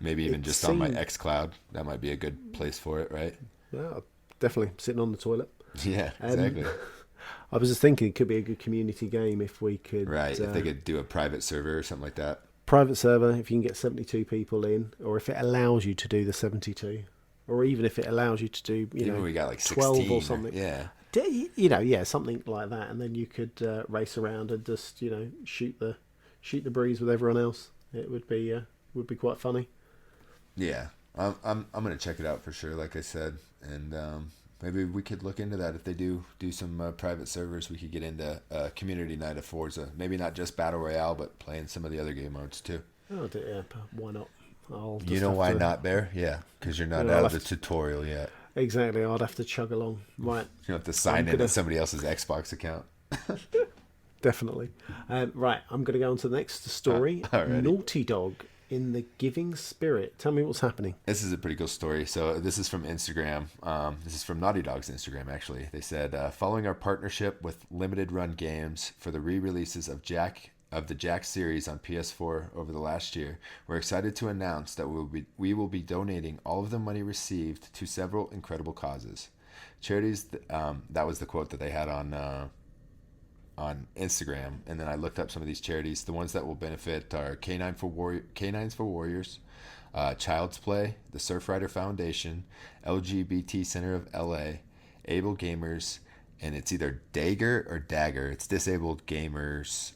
Maybe even just on my xCloud, that might be a good place for it, right? Yeah, definitely sitting on the toilet. Yeah, exactly. I was just thinking it could be a good community game if we could... Right, if they could do a private server or something like that. Private server, if you can get 72 people in, or if it allows you to do the 72, or even if it allows you to do, even we got like 12 or something. Yeah. Something like that, and then you could race around and just, shoot the breeze with everyone else. It would be quite funny. Yeah, I'm gonna check it out for sure. Like I said, and maybe we could look into that if they do some private servers. We could get into community night of Forza. Maybe not just battle royale, but playing some of the other game modes too. Oh, yeah, why not? Why not, Bear? Yeah, because you're not out of the tutorial yet. Exactly, I'd have to chug along. Right, you have to sign in at somebody else's Xbox account. Definitely. Right, I'm going to go on to the next story. Naughty Dog in the giving spirit. Tell me what's happening. This is a pretty cool story. So this is from Instagram. This is from Naughty Dog's Instagram, actually. They said, following our partnership with Limited Run Games for the re-releases of the Jack series on PS4 over the last year, we're excited to announce that we will be donating all of the money received to several incredible causes. Charities, that was the quote that they had on Instagram, and then I looked up some of these charities. The ones that will benefit are Canines for Warriors, Child's Play, the Surfrider Foundation, LGBT Center of LA, Able Gamers, and it's either Dagger or Dagger. It's Disabled Gamers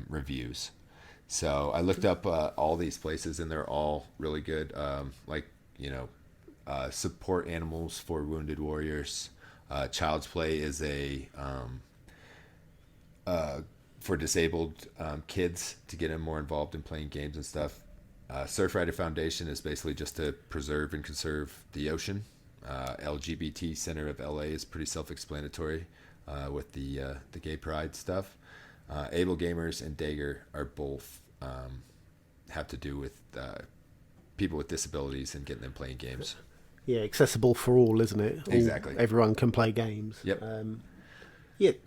Reviews. So I looked up all these places, and they're all really good. Support animals for wounded warriors. Child's Play is for disabled kids to get them more involved in playing games and stuff. Surfrider Foundation is basically just to preserve and conserve the ocean. LGBT Center of LA is pretty self-explanatory with the gay pride stuff. Able Gamers and Dagger are both have to do with people with disabilities and getting them playing games. Yeah, accessible for all, isn't it? Exactly. Everyone can play games. Yep.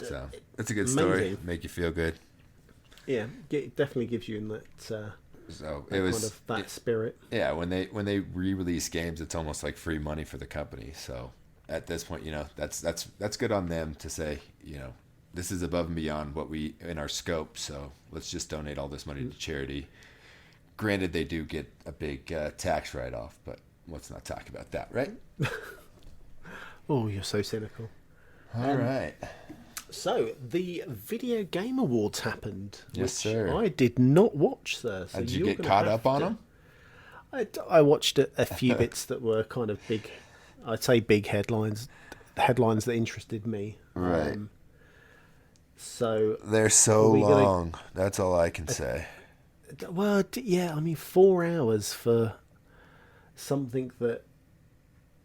So it's a good story. Make you feel good. Yeah, it definitely gives you in that. So it was kind of that spirit. Yeah, when they re-release games, it's almost like free money for the company. So at this point, that's good on them to say, this is above and beyond what we in our scope. So let's just donate all this money to charity. Granted, they do get a big tax write-off, but let's not talk about that, right? Oh, you're so cynical. All right. So, the Video Game Awards happened. Yes, sir. I did not watch, sir. So did you get caught up on them? I watched a few bits that were kind of big, I'd say big headlines that interested me. Right. So they're so long. That's all I can say. Well, yeah, 4 hours for something that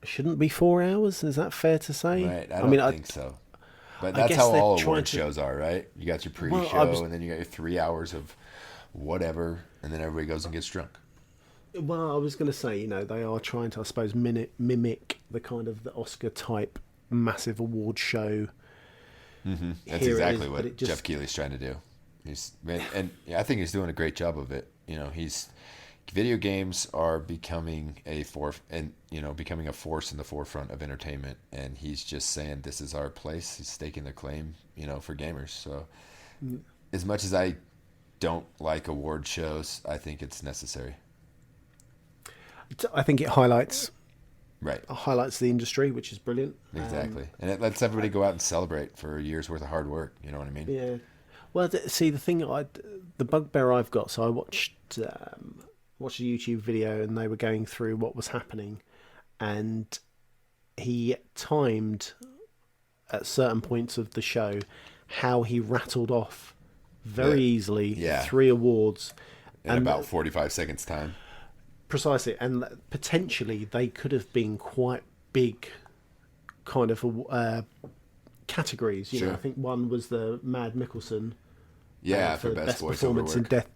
shouldn't be 4 hours. Is that fair to say? Right. I don't think so. But that's how all award shows are, right? You got your pre-show, and then you got your 3 hours of whatever, and then everybody goes and gets drunk. Well, I was going to say, they are trying to, I suppose, mimic the kind of the Oscar-type massive award show. Mm-hmm. That's exactly what Jeff Keighley's trying to do. I think he's doing a great job of it. Video games are becoming a force in the forefront of entertainment, and he's just saying this is our place. He's staking the claim, for gamers. So, as much as I don't like award shows, I think it's necessary. I think it highlights Right. highlights the industry, which is brilliant. Exactly. And it lets everybody go out and celebrate for a year's worth of hard work. You know what I mean? Yeah. Well, see, the bugbear I've got. So I watched a YouTube video, and they were going through what was happening, and he timed at certain points of the show how he rattled off very easily 3 awards in about 45 seconds time. Precisely, and potentially they could have been quite big kind of categories. You know, I think one was the Mad Mikkelsen. For best performance in Death.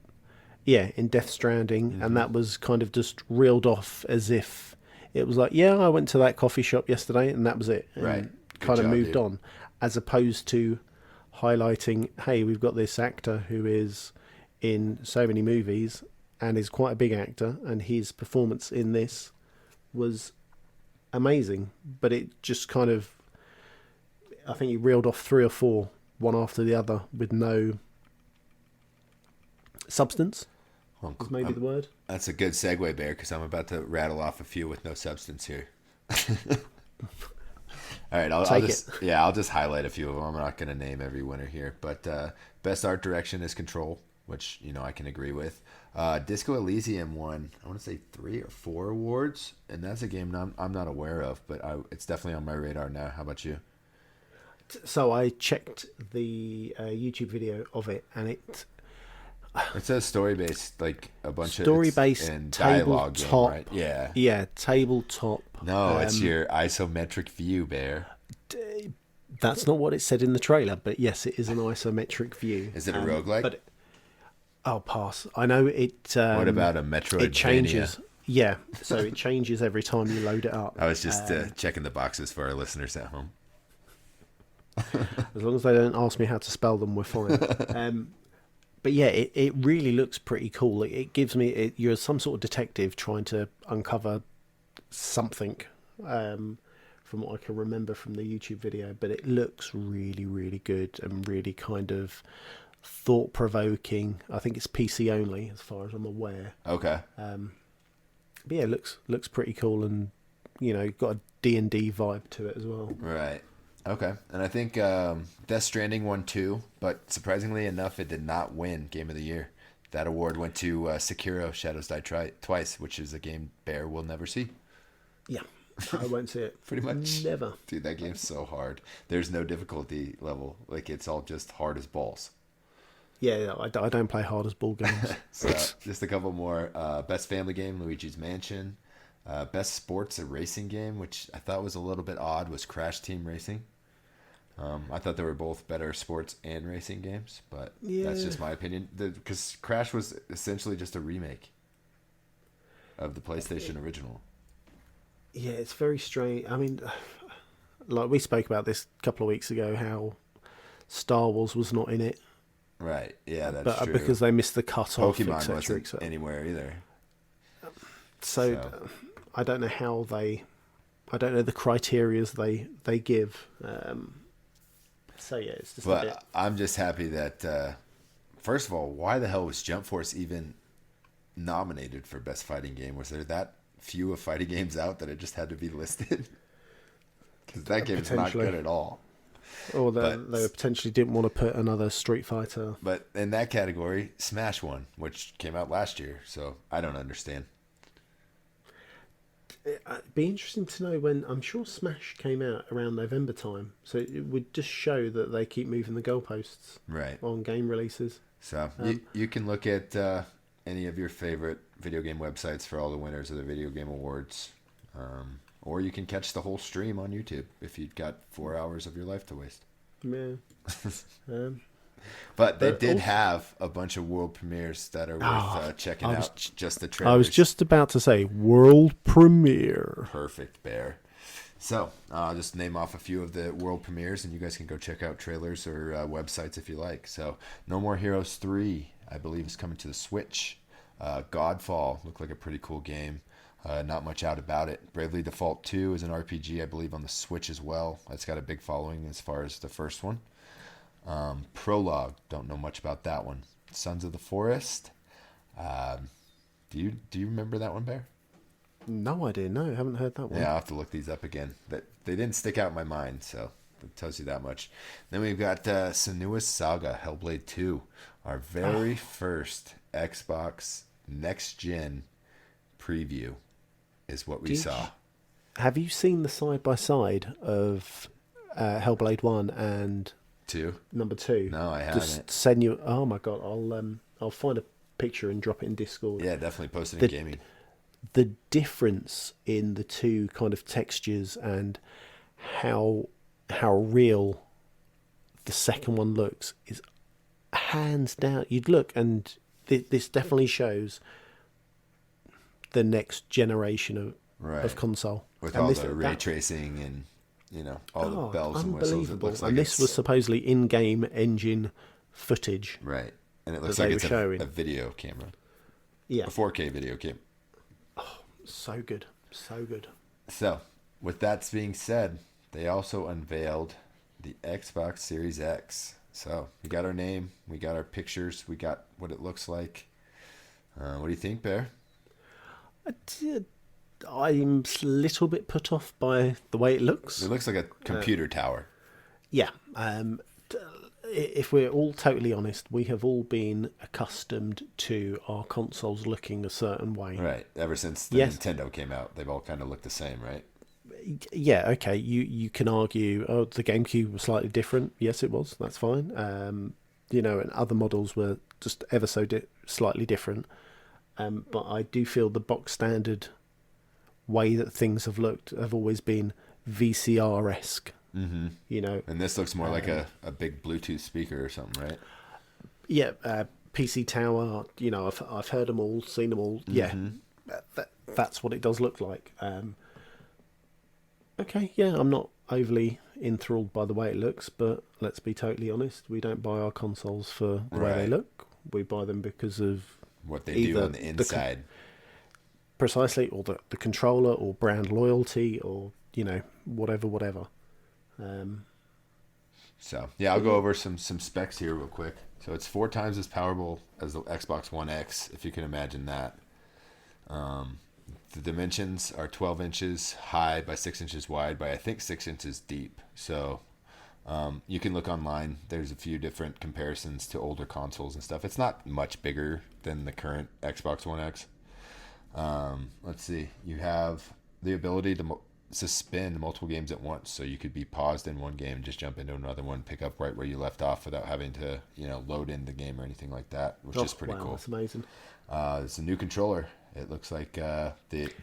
Yeah, in Death Stranding, and that was kind of just reeled off as if it was like, I went to that coffee shop yesterday, and that was it. And right. Kind of moved on, as opposed to highlighting, hey, we've got this actor who is in so many movies and is quite a big actor, and his performance in this was amazing. But it just kind of, I think he reeled off 3 or 4, one after the other, with no substance. Is maybe the word. That's a good segue, Bear, because I'm about to rattle off a few with no substance here. All right, I'll just highlight a few of them. I'm not going to name every winner here, but best art direction is Control, which I can agree with. Disco Elysium won, I want to say 3 or 4 awards, and that's a game I'm not aware of, but it's definitely on my radar now. How about you? So I checked the YouTube video of it, and it's a story-based, like a bunch of story-based and dialogue game, right? Yeah, tabletop. No, it's your isometric view, Bear. That's not what it said in the trailer, but yes, it is an isometric view. Is it a roguelike? But I'll pass. I know it. What about a Metroidvania? It changes. Yeah, so it changes every time you load it up. I was just checking the boxes for our listeners at home. As long as they don't ask me how to spell them, we're fine. But yeah, it really looks pretty cool. It gives me... you're some sort of detective trying to uncover something, from what I can remember from the YouTube video. But it looks really, really good and really kind of thought-provoking. I think it's PC only, as far as I'm aware. Okay. But yeah, it looks pretty cool, and got a D&D vibe to it as well. Right. Okay, and I think Death Stranding won 2, but surprisingly enough, it did not win Game of the Year. That award went to Sekiro: Shadows Die Twice, which is a game Bear will never see. Yeah, I won't see it. Pretty much. Never. Dude, that game's so hard. There's no difficulty level. Like, it's all just hard as balls. Yeah, I don't play hard as ball games. So, just a couple more. Best family game, Luigi's Mansion. Best sports or racing game, which I thought was a little bit odd, was Crash Team Racing. I thought they were both better sports and racing games, but that's just my opinion. Because Crash was essentially just a remake of the PlayStation original. Yeah, it's very strange. I mean, like we spoke about this a couple of weeks ago, how Star Wars was not in it. Right, yeah, that's true. Because they missed the cut-off, Pokemon wasn't anywhere either. So I don't know how I don't know the criterias they give. So yeah, it's just. But I'm just happy that first of all, why the hell was Jump Force even nominated for best fighting game? Was there that few of fighting games out that it just had to be listed? Because that game is not good at all. Or they potentially didn't want to put another Street Fighter. But in that category, Smash won, which came out last year. So I don't understand. It'd be interesting to know when. I'm sure Smash came out around November time, so it would just show that they keep moving the goalposts on game releases. So you can look at any of your favorite video game websites for all the winners of the Video Game Awards, or you can catch the whole stream on YouTube if you've got 4 hours of your life to waste. Yeah. But they did have a bunch of world premieres that are worth checking out. Just the trailers. I was just about to say world premiere. Perfect, Bear. So I'll just name off a few of the world premieres, and you guys can go check out trailers or websites if you like. So No More Heroes 3, I believe, is coming to the Switch. Godfall looked like a pretty cool game. Not much out about it. Bravely Default 2 is an RPG, I believe, on the Switch as well. That's got a big following as far as the first one. Prologue, don't know much about that one. Sons of the Forest. Do you remember that one, Bear? No idea. No, I haven't heard that one. Yeah, I'll have to look these up again. That they didn't stick out in my mind, so it tells you that much. Then we've got Senua's Saga Hellblade 2, our very first Xbox next gen preview is what we saw. Have you seen the side by side of Hellblade 1 and Two? number 2? No, I haven't. Just send you. Oh my god! I'll find a picture and drop it in Discord. Yeah, definitely post it in gaming. The difference in the two kind of textures and how real the second one looks is hands down. You'd look, and this definitely shows the next generation of console. With all the ray tracing and all the bells and whistles. It looks like and this was supposedly in-game engine footage. Right. And it looks like it's a video camera. Yeah. A 4K video camera. Oh, so good. So good. So, with that being said, they also unveiled the Xbox Series X. So, we got our name, we got our pictures, we got what it looks like. What do you think, Bear? I'm a little bit put off by the way it looks. It looks like a computer tower. Yeah. If we're all totally honest, we have all been accustomed to our consoles looking a certain way. Right. Ever since the Nintendo came out, they've all kind of looked the same, right? Yeah, okay. You can argue, the GameCube was slightly different. Yes, it was. That's fine. And other models were just ever so slightly different. But I do feel the box standard way that things have looked have always been VCR-esque. Mm-hmm. And this looks more like a big Bluetooth speaker or something, right? Yeah, PC Tower. I've heard them all, seen them all. Mm-hmm. Yeah, that's what it does look like. Okay, yeah, I'm not overly enthralled by the way it looks, but let's be totally honest, we don't buy our consoles for the way they look. We buy them because of what they do on the inside. Precisely, or the controller, or brand loyalty, or whatever. So yeah, I'll go over some specs here real quick. So it's 4 times as powerful as the Xbox One X, if you can imagine that. The dimensions are 12 inches high by 6 inches wide by I think 6 inches deep. So you can look online. There's a few different comparisons to older consoles and stuff. It's not much bigger than the current Xbox One X. Let's see. You have the ability to suspend multiple games at once, so you could be paused in one game and just jump into another one, pick up right where you left off without having to load in the game or anything like that, which is pretty cool. That's amazing. It's a new controller. It looks like the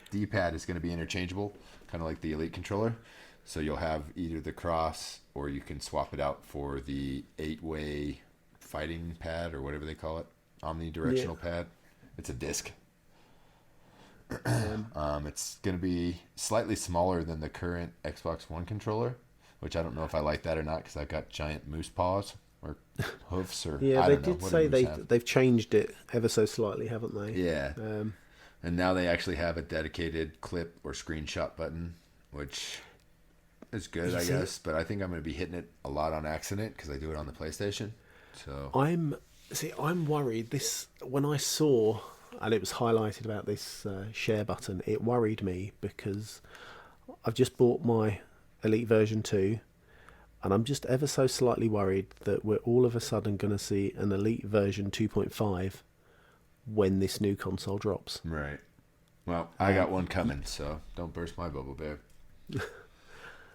D-pad is going to be interchangeable, kind of like the Elite controller. So you'll have either the cross, or you can swap it out for the 8-way fighting pad, or whatever they call it, omnidirectional pad. It's a disc. It's going to be slightly smaller than the current Xbox One controller, which I don't know if I like that or not, because I've got giant moose paws or hoofs, or yeah, I they don't know. did say they've changed it ever so slightly, haven't they? Yeah. And now they actually have a dedicated clip or screenshot button, which is good, I guess. But I think I'm going to be hitting it a lot on accident because I do it on the PlayStation. So I'm worried. When I saw, and it was highlighted about this share button, it worried me because I've just bought my Elite version 2, and I'm just ever so slightly worried that we're all of a sudden going to see an Elite version 2.5 when this new console drops. Right. Well, I got one coming, so don't burst my bubble, Bear.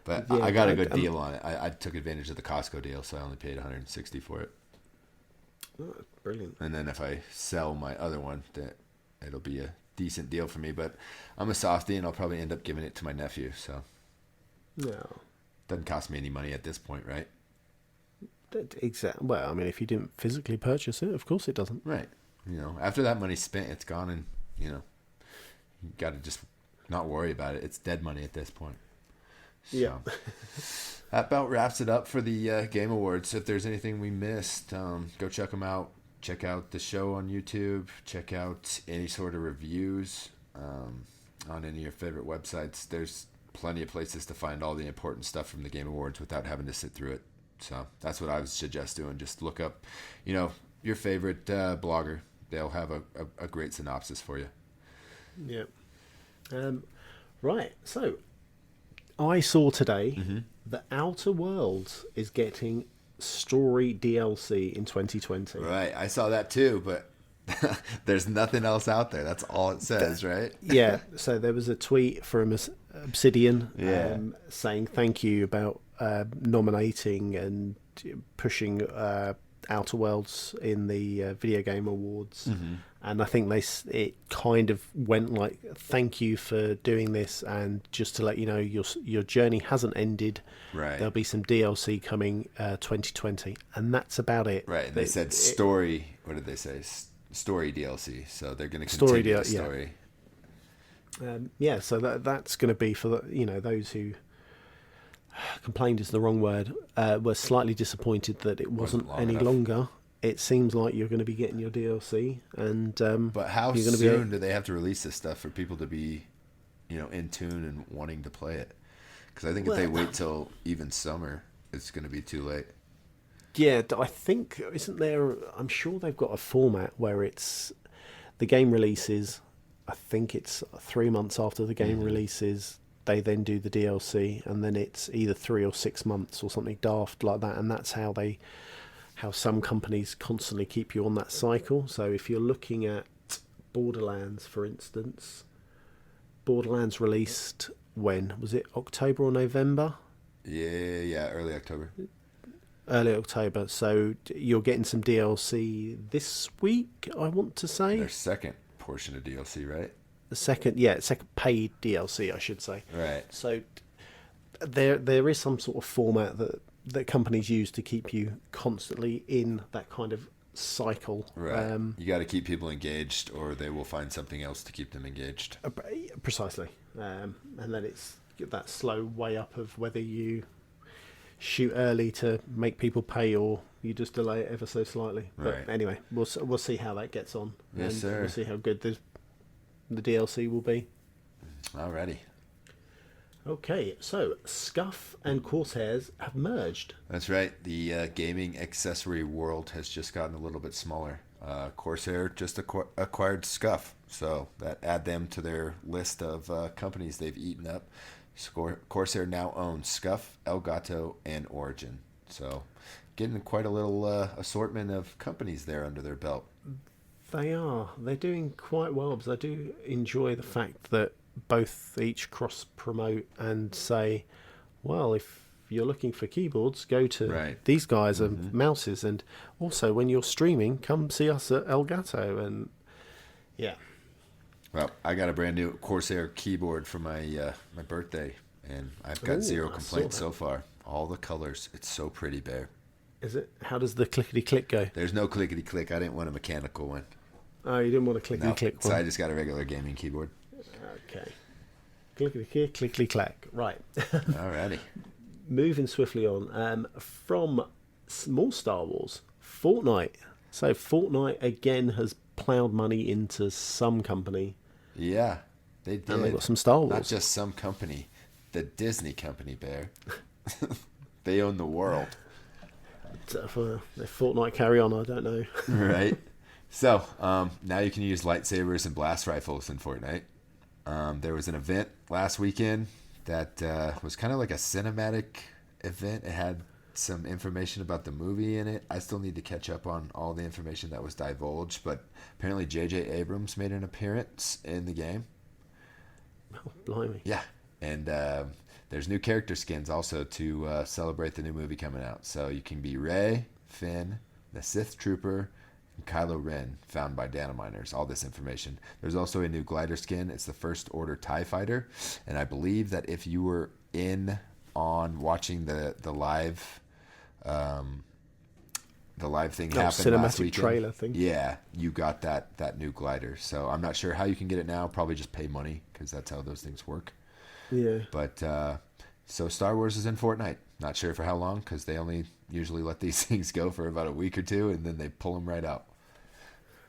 But yeah, I got a good deal on it. I took advantage of the Costco deal, so I only paid $160 for it. Oh, brilliant. And then if I sell my other one, it'll be a decent deal for me. But I'm a softie, and I'll probably end up giving it to my nephew. So no, doesn't cost me any money at this point, right? Exactly. Well, I mean, if you didn't physically purchase it, of course it doesn't. Right. After that money's spent, it's gone, and you got to just not worry about it. It's dead money at this point. So, yeah. That about wraps it up for the Game Awards. If there's anything we missed, go check them out. Check out the show on YouTube. Check out any sort of reviews on any of your favorite websites. There's plenty of places to find all the important stuff from the Game Awards without having to sit through it. So that's what I would suggest doing. Just look up, your favorite blogger. They'll have a great synopsis for you. Yep. Right, so I saw today that Outer Worlds is getting story DLC in 2020. Right, I saw that too, but there's nothing else out there. That's all it says, right? Yeah, so there was a tweet from Obsidian Yeah. saying thank you about nominating and pushing Outer Worlds in the Video Game Awards. And I think it kind of went like, thank you for doing this, and just to let you know, your journey hasn't ended. Right. There'll be some DLC coming 2020, and that's about it. Right, and they said story. What did they say? Story DLC. So they're going to Story continue the yeah. story. Yeah, so that's going to be for those who complained is the wrong word, were slightly disappointed that it wasn't long any enough. longer. It seems like you're going to be getting your DLC, and But how you're going soon do they have to release this stuff for people to be, in tune and wanting to play it? Because I think if they wait till even summer, it's going to be too late. Yeah, I think, isn't there? I'm sure they've got a format where it's the game releases. I think it's 3 months after the game releases. They then do the DLC, and then it's either 3 or 6 months or something daft like that. And that's how some companies constantly keep you on that cycle. So if you're looking at Borderlands, for instance, Borderlands released when? Was it October or November? Yeah, early October. Early October. So you're getting some DLC this week, I want to say. Their second portion of DLC, right? The second paid DLC, I should say. Right. So there is some sort of format that companies use to keep you constantly in that kind of cycle. Right. You got to keep people engaged, or they will find something else to keep them engaged. Precisely. And then it's that slow way up of whether you shoot early to make people pay, or you just delay it ever so slightly. Right. But anyway, we'll see how that gets on. Yes, and sir. We'll see how good the DLC will be. Alrighty. Okay, so Scuff and Corsairs have merged. That's right. The gaming accessory world has just gotten a little bit smaller. Corsair just acquired Scuff, so that add them to their list of companies they've eaten up. Corsair now owns Scuff, Elgato, and Origin. So getting quite a little assortment of companies there under their belt. They're doing quite well, because I do enjoy the fact that both each cross promote and say, well, if you're looking for keyboards, go to these guys and mouses, and also when you're streaming, come see us at Elgato. And yeah, well, I got a brand new Corsair keyboard for my my birthday, and I've got zero complaints so far. All the colors, it's so pretty, Bear. Is it? How does the clickety click go? There's no clickety click. I didn't want a mechanical one. Oh, you didn't want a clickety click so one. I just got a regular gaming keyboard. Okay. Clickety click, clickety clack. Right. Alrighty. Moving swiftly on. From more Star Wars, Fortnite. So Fortnite again has ploughed money into some company. Yeah, they did. And they got some Star Wars. Not just some company, the Disney company, Bear. They own the world. If Fortnite carry on, I don't know. Right. So now you can use lightsabers and blast rifles in Fortnite. There was an event last weekend that was kind of like a cinematic event. It had some information about the movie in it. I still need to catch up on all the information that was divulged, but apparently J.J. Abrams made an appearance in the game. Oh, blimey. Yeah, and there's new character skins also to celebrate the new movie coming out. So you can be Rey, Finn, the Sith Trooper, and Kylo Ren, found by data miners. All this information. There's also a new glider skin. It's the First Order TIE Fighter, and I believe that if you were in on watching the live thing happened last weekend, trailer thing. Yeah, you got that new glider. So I'm not sure how you can get it now. Probably just pay money, because that's how those things work. Yeah. But so Star Wars is in Fortnite. Not sure for how long, because they only usually let these things go for about a week or two, and then they pull them right out.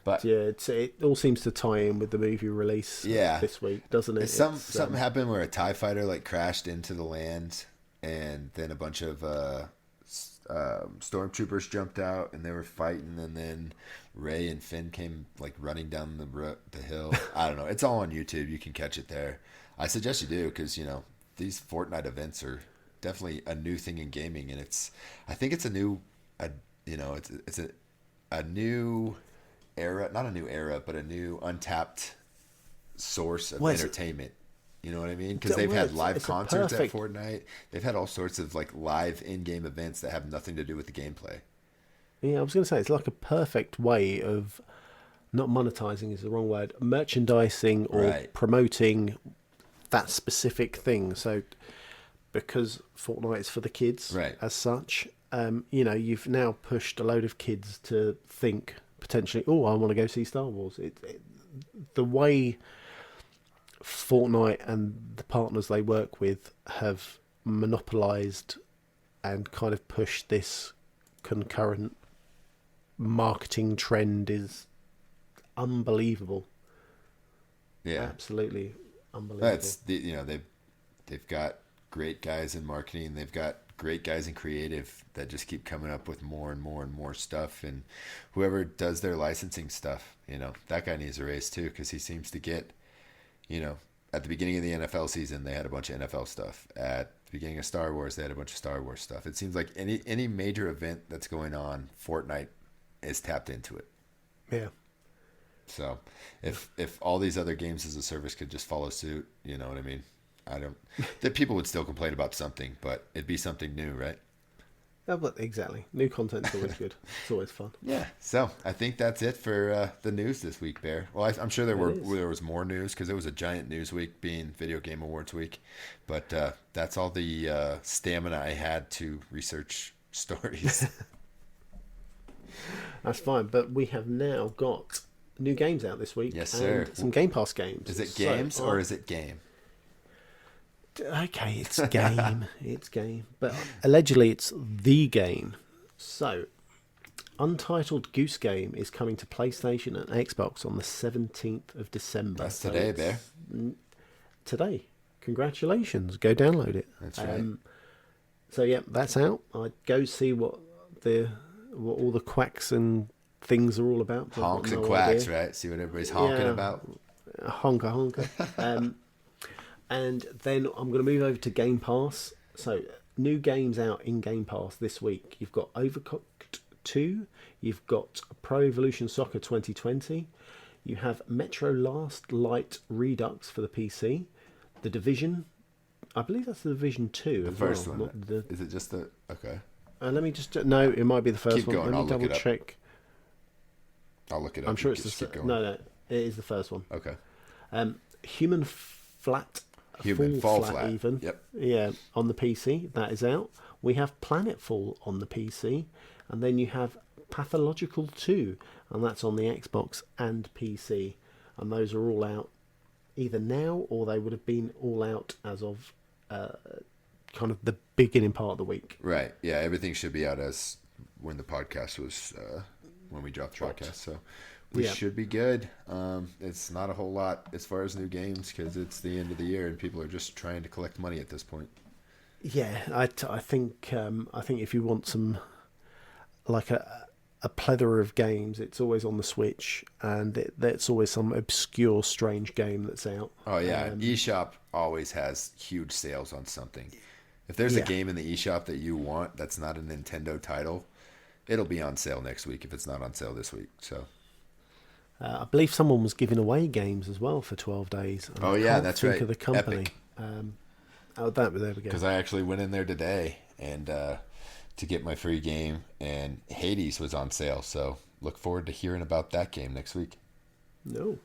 But yeah, it all seems to tie in with the movie release this week, doesn't it? Something happened where a TIE fighter crashed into the land, and then a bunch of stormtroopers jumped out and they were fighting, and then Ray and Finn came like running down the hill. I don't know. It's all on YouTube. You can catch it there. I suggest you do, because these Fortnite events are definitely a new thing in gaming, and I think it's a new a new era, not a new era, but a new untapped source of entertainment. You know what I mean? Because they've had live concerts at Fortnite. They've had all sorts of like live in-game events that have nothing to do with the gameplay. Yeah, I was going to say, it's like a perfect way of, not monetizing is the wrong word, merchandising or promoting that specific thing. So because Fortnite is for the kids as such, you've now pushed a load of kids to think potentially, oh, I want to go see Star Wars. The way Fortnite and the partners they work with have monopolized and kind of pushed this concurrent marketing trend is unbelievable. Yeah, absolutely unbelievable. That's they've got great guys in marketing. They've got great guys in creative that just keep coming up with more and more and more stuff. And whoever does their licensing stuff, that guy needs a raise too, because he seems to get, at the beginning of the NFL season, they had a bunch of NFL stuff. At the beginning of Star Wars, they had a bunch of Star Wars stuff. It seems like any major event that's going on, Fortnite is tapped into it. Yeah. So if all these other games as a service could just follow suit, you know what I mean? That people would still complain about something, but it'd be something new, right? Yeah, but exactly. New content's always good. It's always fun. Yeah. So I think that's it for the news this week, Bear. Well, I'm sure there was more news, because it was a giant news week, being Video Game Awards week. But that's all the stamina I had to research stories. That's fine. But we have now got new games out this week. Yes, sir. And some Game Pass games. Is it games or is it game? Okay, it's game. It's game. But allegedly it's the game. So, Untitled Goose Game is coming to PlayStation and Xbox on the 17th of December. That's today, Bear. Today. Congratulations. Go download it. That's right. So, yeah, that's out. I'd go see what all the quacks and things are all about. Honks and quacks, right? See what everybody's honking about. Honker. And then I'm going to move over to Game Pass. So, new games out in Game Pass this week. You've got Overcooked 2. You've got Pro Evolution Soccer 2020. You have Metro Last Light Redux for the PC. The Division. I believe that's the Division 2 the as first well. one. Is it just the... Okay. Let me just... No, it might be the first Keep one. going. Let me double check. I'll look it up. I'm sure it's the... No, it is the first one. Okay. Human Fall Flat even. Yep. Yeah, on the PC, that is out. We have Planetfall on the PC, and then you have Pathological 2, and that's on the Xbox and PC. And those are all out either now, or they would have been all out as of kind of the beginning part of the week. Right. Yeah, everything should be out as when the podcast was when we dropped the podcast. So we should be good. It's not a whole lot as far as new games, because it's the end of the year and people are just trying to collect money at this point. Yeah, I think if you want some like a plethora of games, it's always on the Switch, and that's always some obscure, strange game that's out. Oh yeah, eShop always has huge sales on something. If there's a game in the eShop that you want that's not a Nintendo title, it'll be on sale next week if it's not on sale this week. So. I believe someone was giving away games as well for 12 days. Oh yeah, that's right. Of the company. Epic. There we go. Because I actually went in there today and to get my free game, and Hades was on sale. So look forward to hearing about that game next week. No,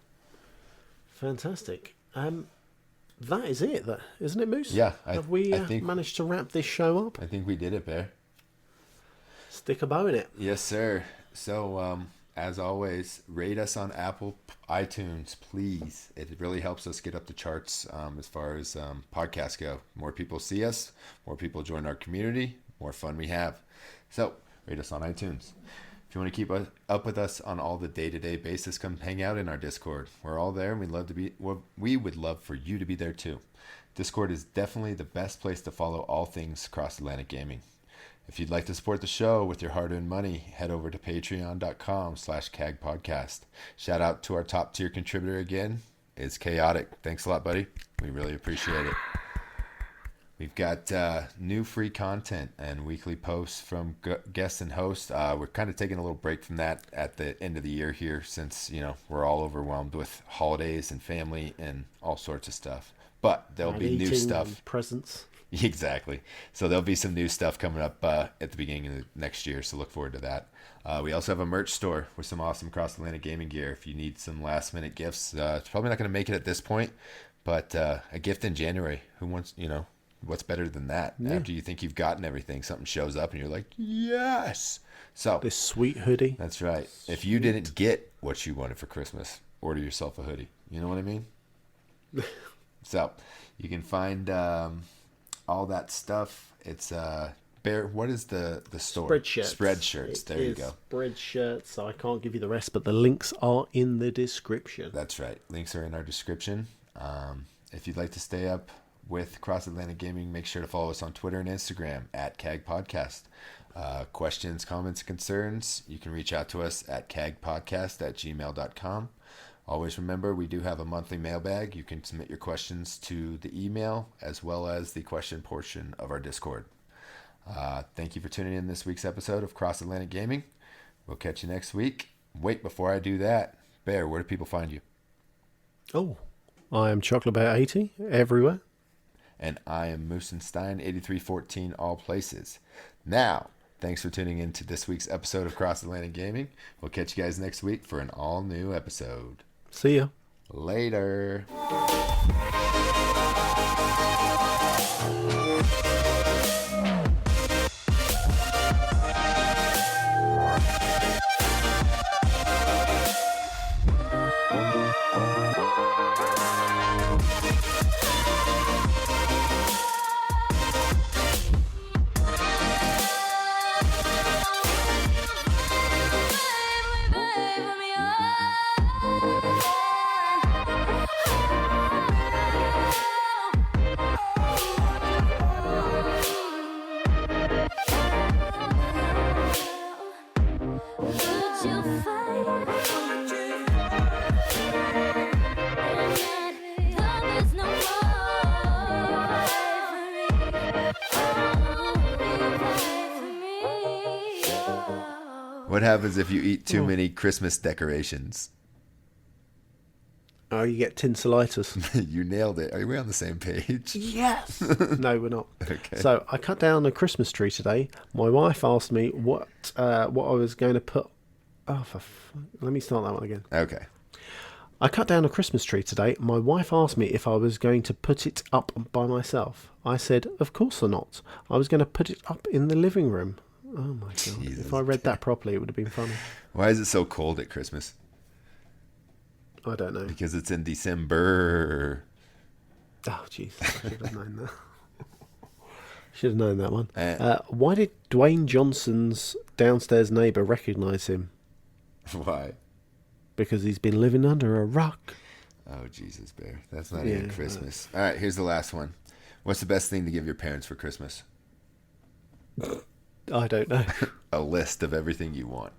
fantastic. That is it, isn't it, Moose? Yeah. Have we managed to wrap this show up? I think we did it, Bear. Stick a bow in it. Yes, sir. So, as always, rate us on Apple iTunes, please. It really helps us get up the charts as far as podcasts go. More people see us, more people join our community, more fun we have. So, rate us on iTunes. If you want to keep up with us on all the day-to-day basis, come hang out in our Discord. We're all there, and we would love for you to be there too. Discord is definitely the best place to follow all things cross-Atlantic gaming. If you'd like to support the show with your hard-earned money, head over to patreon.com/CAGpodcast. Shout out to our top tier contributor again. It's Chaotic. Thanks a lot, buddy. We really appreciate it. We've got new free content and weekly posts from guests and hosts. We're kind of taking a little break from that at the end of the year here since, we're all overwhelmed with holidays and family and all sorts of stuff. But there'll be new stuff. Presents. Exactly. So there'll be some new stuff coming up at the beginning of the next year. So look forward to that. We also have a merch store with some awesome Cross Atlantic gaming gear. If you need some last minute gifts, it's probably not going to make it at this point, but a gift in January. Who wants, what's better than that? Yeah. After you think you've gotten everything, something shows up and you're like, yes. So this sweet hoodie. That's right. Sweet. If you didn't get what you wanted for Christmas, order yourself a hoodie. You know what I mean? So you can find all that stuff. It's Bear. What is the store? Spreadshirts. There you go. Spreadshirts. I can't give you the rest, but the links are in the description. That's right. Links are in our description. If you'd like to stay up with Cross Atlantic Gaming, make sure to follow us on Twitter and Instagram at CAG Podcast. Questions, comments, concerns, you can reach out to us at cagpodcast@gmail.com. Always remember, we do have a monthly mailbag. You can submit your questions to the email as well as the question portion of our Discord. Thank you for tuning in this week's episode of Cross Atlantic Gaming. We'll catch you next week. Wait, before I do that, Bear, where do people find you? Oh, I am Chocolate Bear 80 everywhere. And I am Moosenstein 8314 all places. Now, thanks for tuning in to this week's episode of Cross Atlantic Gaming. We'll catch you guys next week for an all new episode. See ya. Later. What happens if you eat too many Christmas decorations? Oh, you get tinselitis. You nailed it. Are we on the same page? Yes. No, we're not. Okay. So I cut down a Christmas tree today. My wife asked me what I was going to put. Oh, let me start that one again. Okay. I cut down a Christmas tree today. My wife asked me if I was going to put it up by myself. I said, of course not. I was going to put it up in the living room. Oh my God. Jesus. If I read that properly, it would have been funny. Why is it so cold at Christmas? I don't know. Because it's in December. Oh, jeez. I should have known that. Should have known that one. Why did Dwayne Johnson's downstairs neighbour recognise him? Why? Because he's been living under a rock. Oh, Jesus, Bear. That's not even Christmas. All right, here's the last one. What's the best thing to give your parents for Christmas? I don't know. A list of everything you want.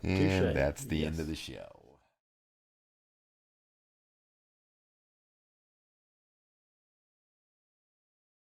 And that's the end of the show.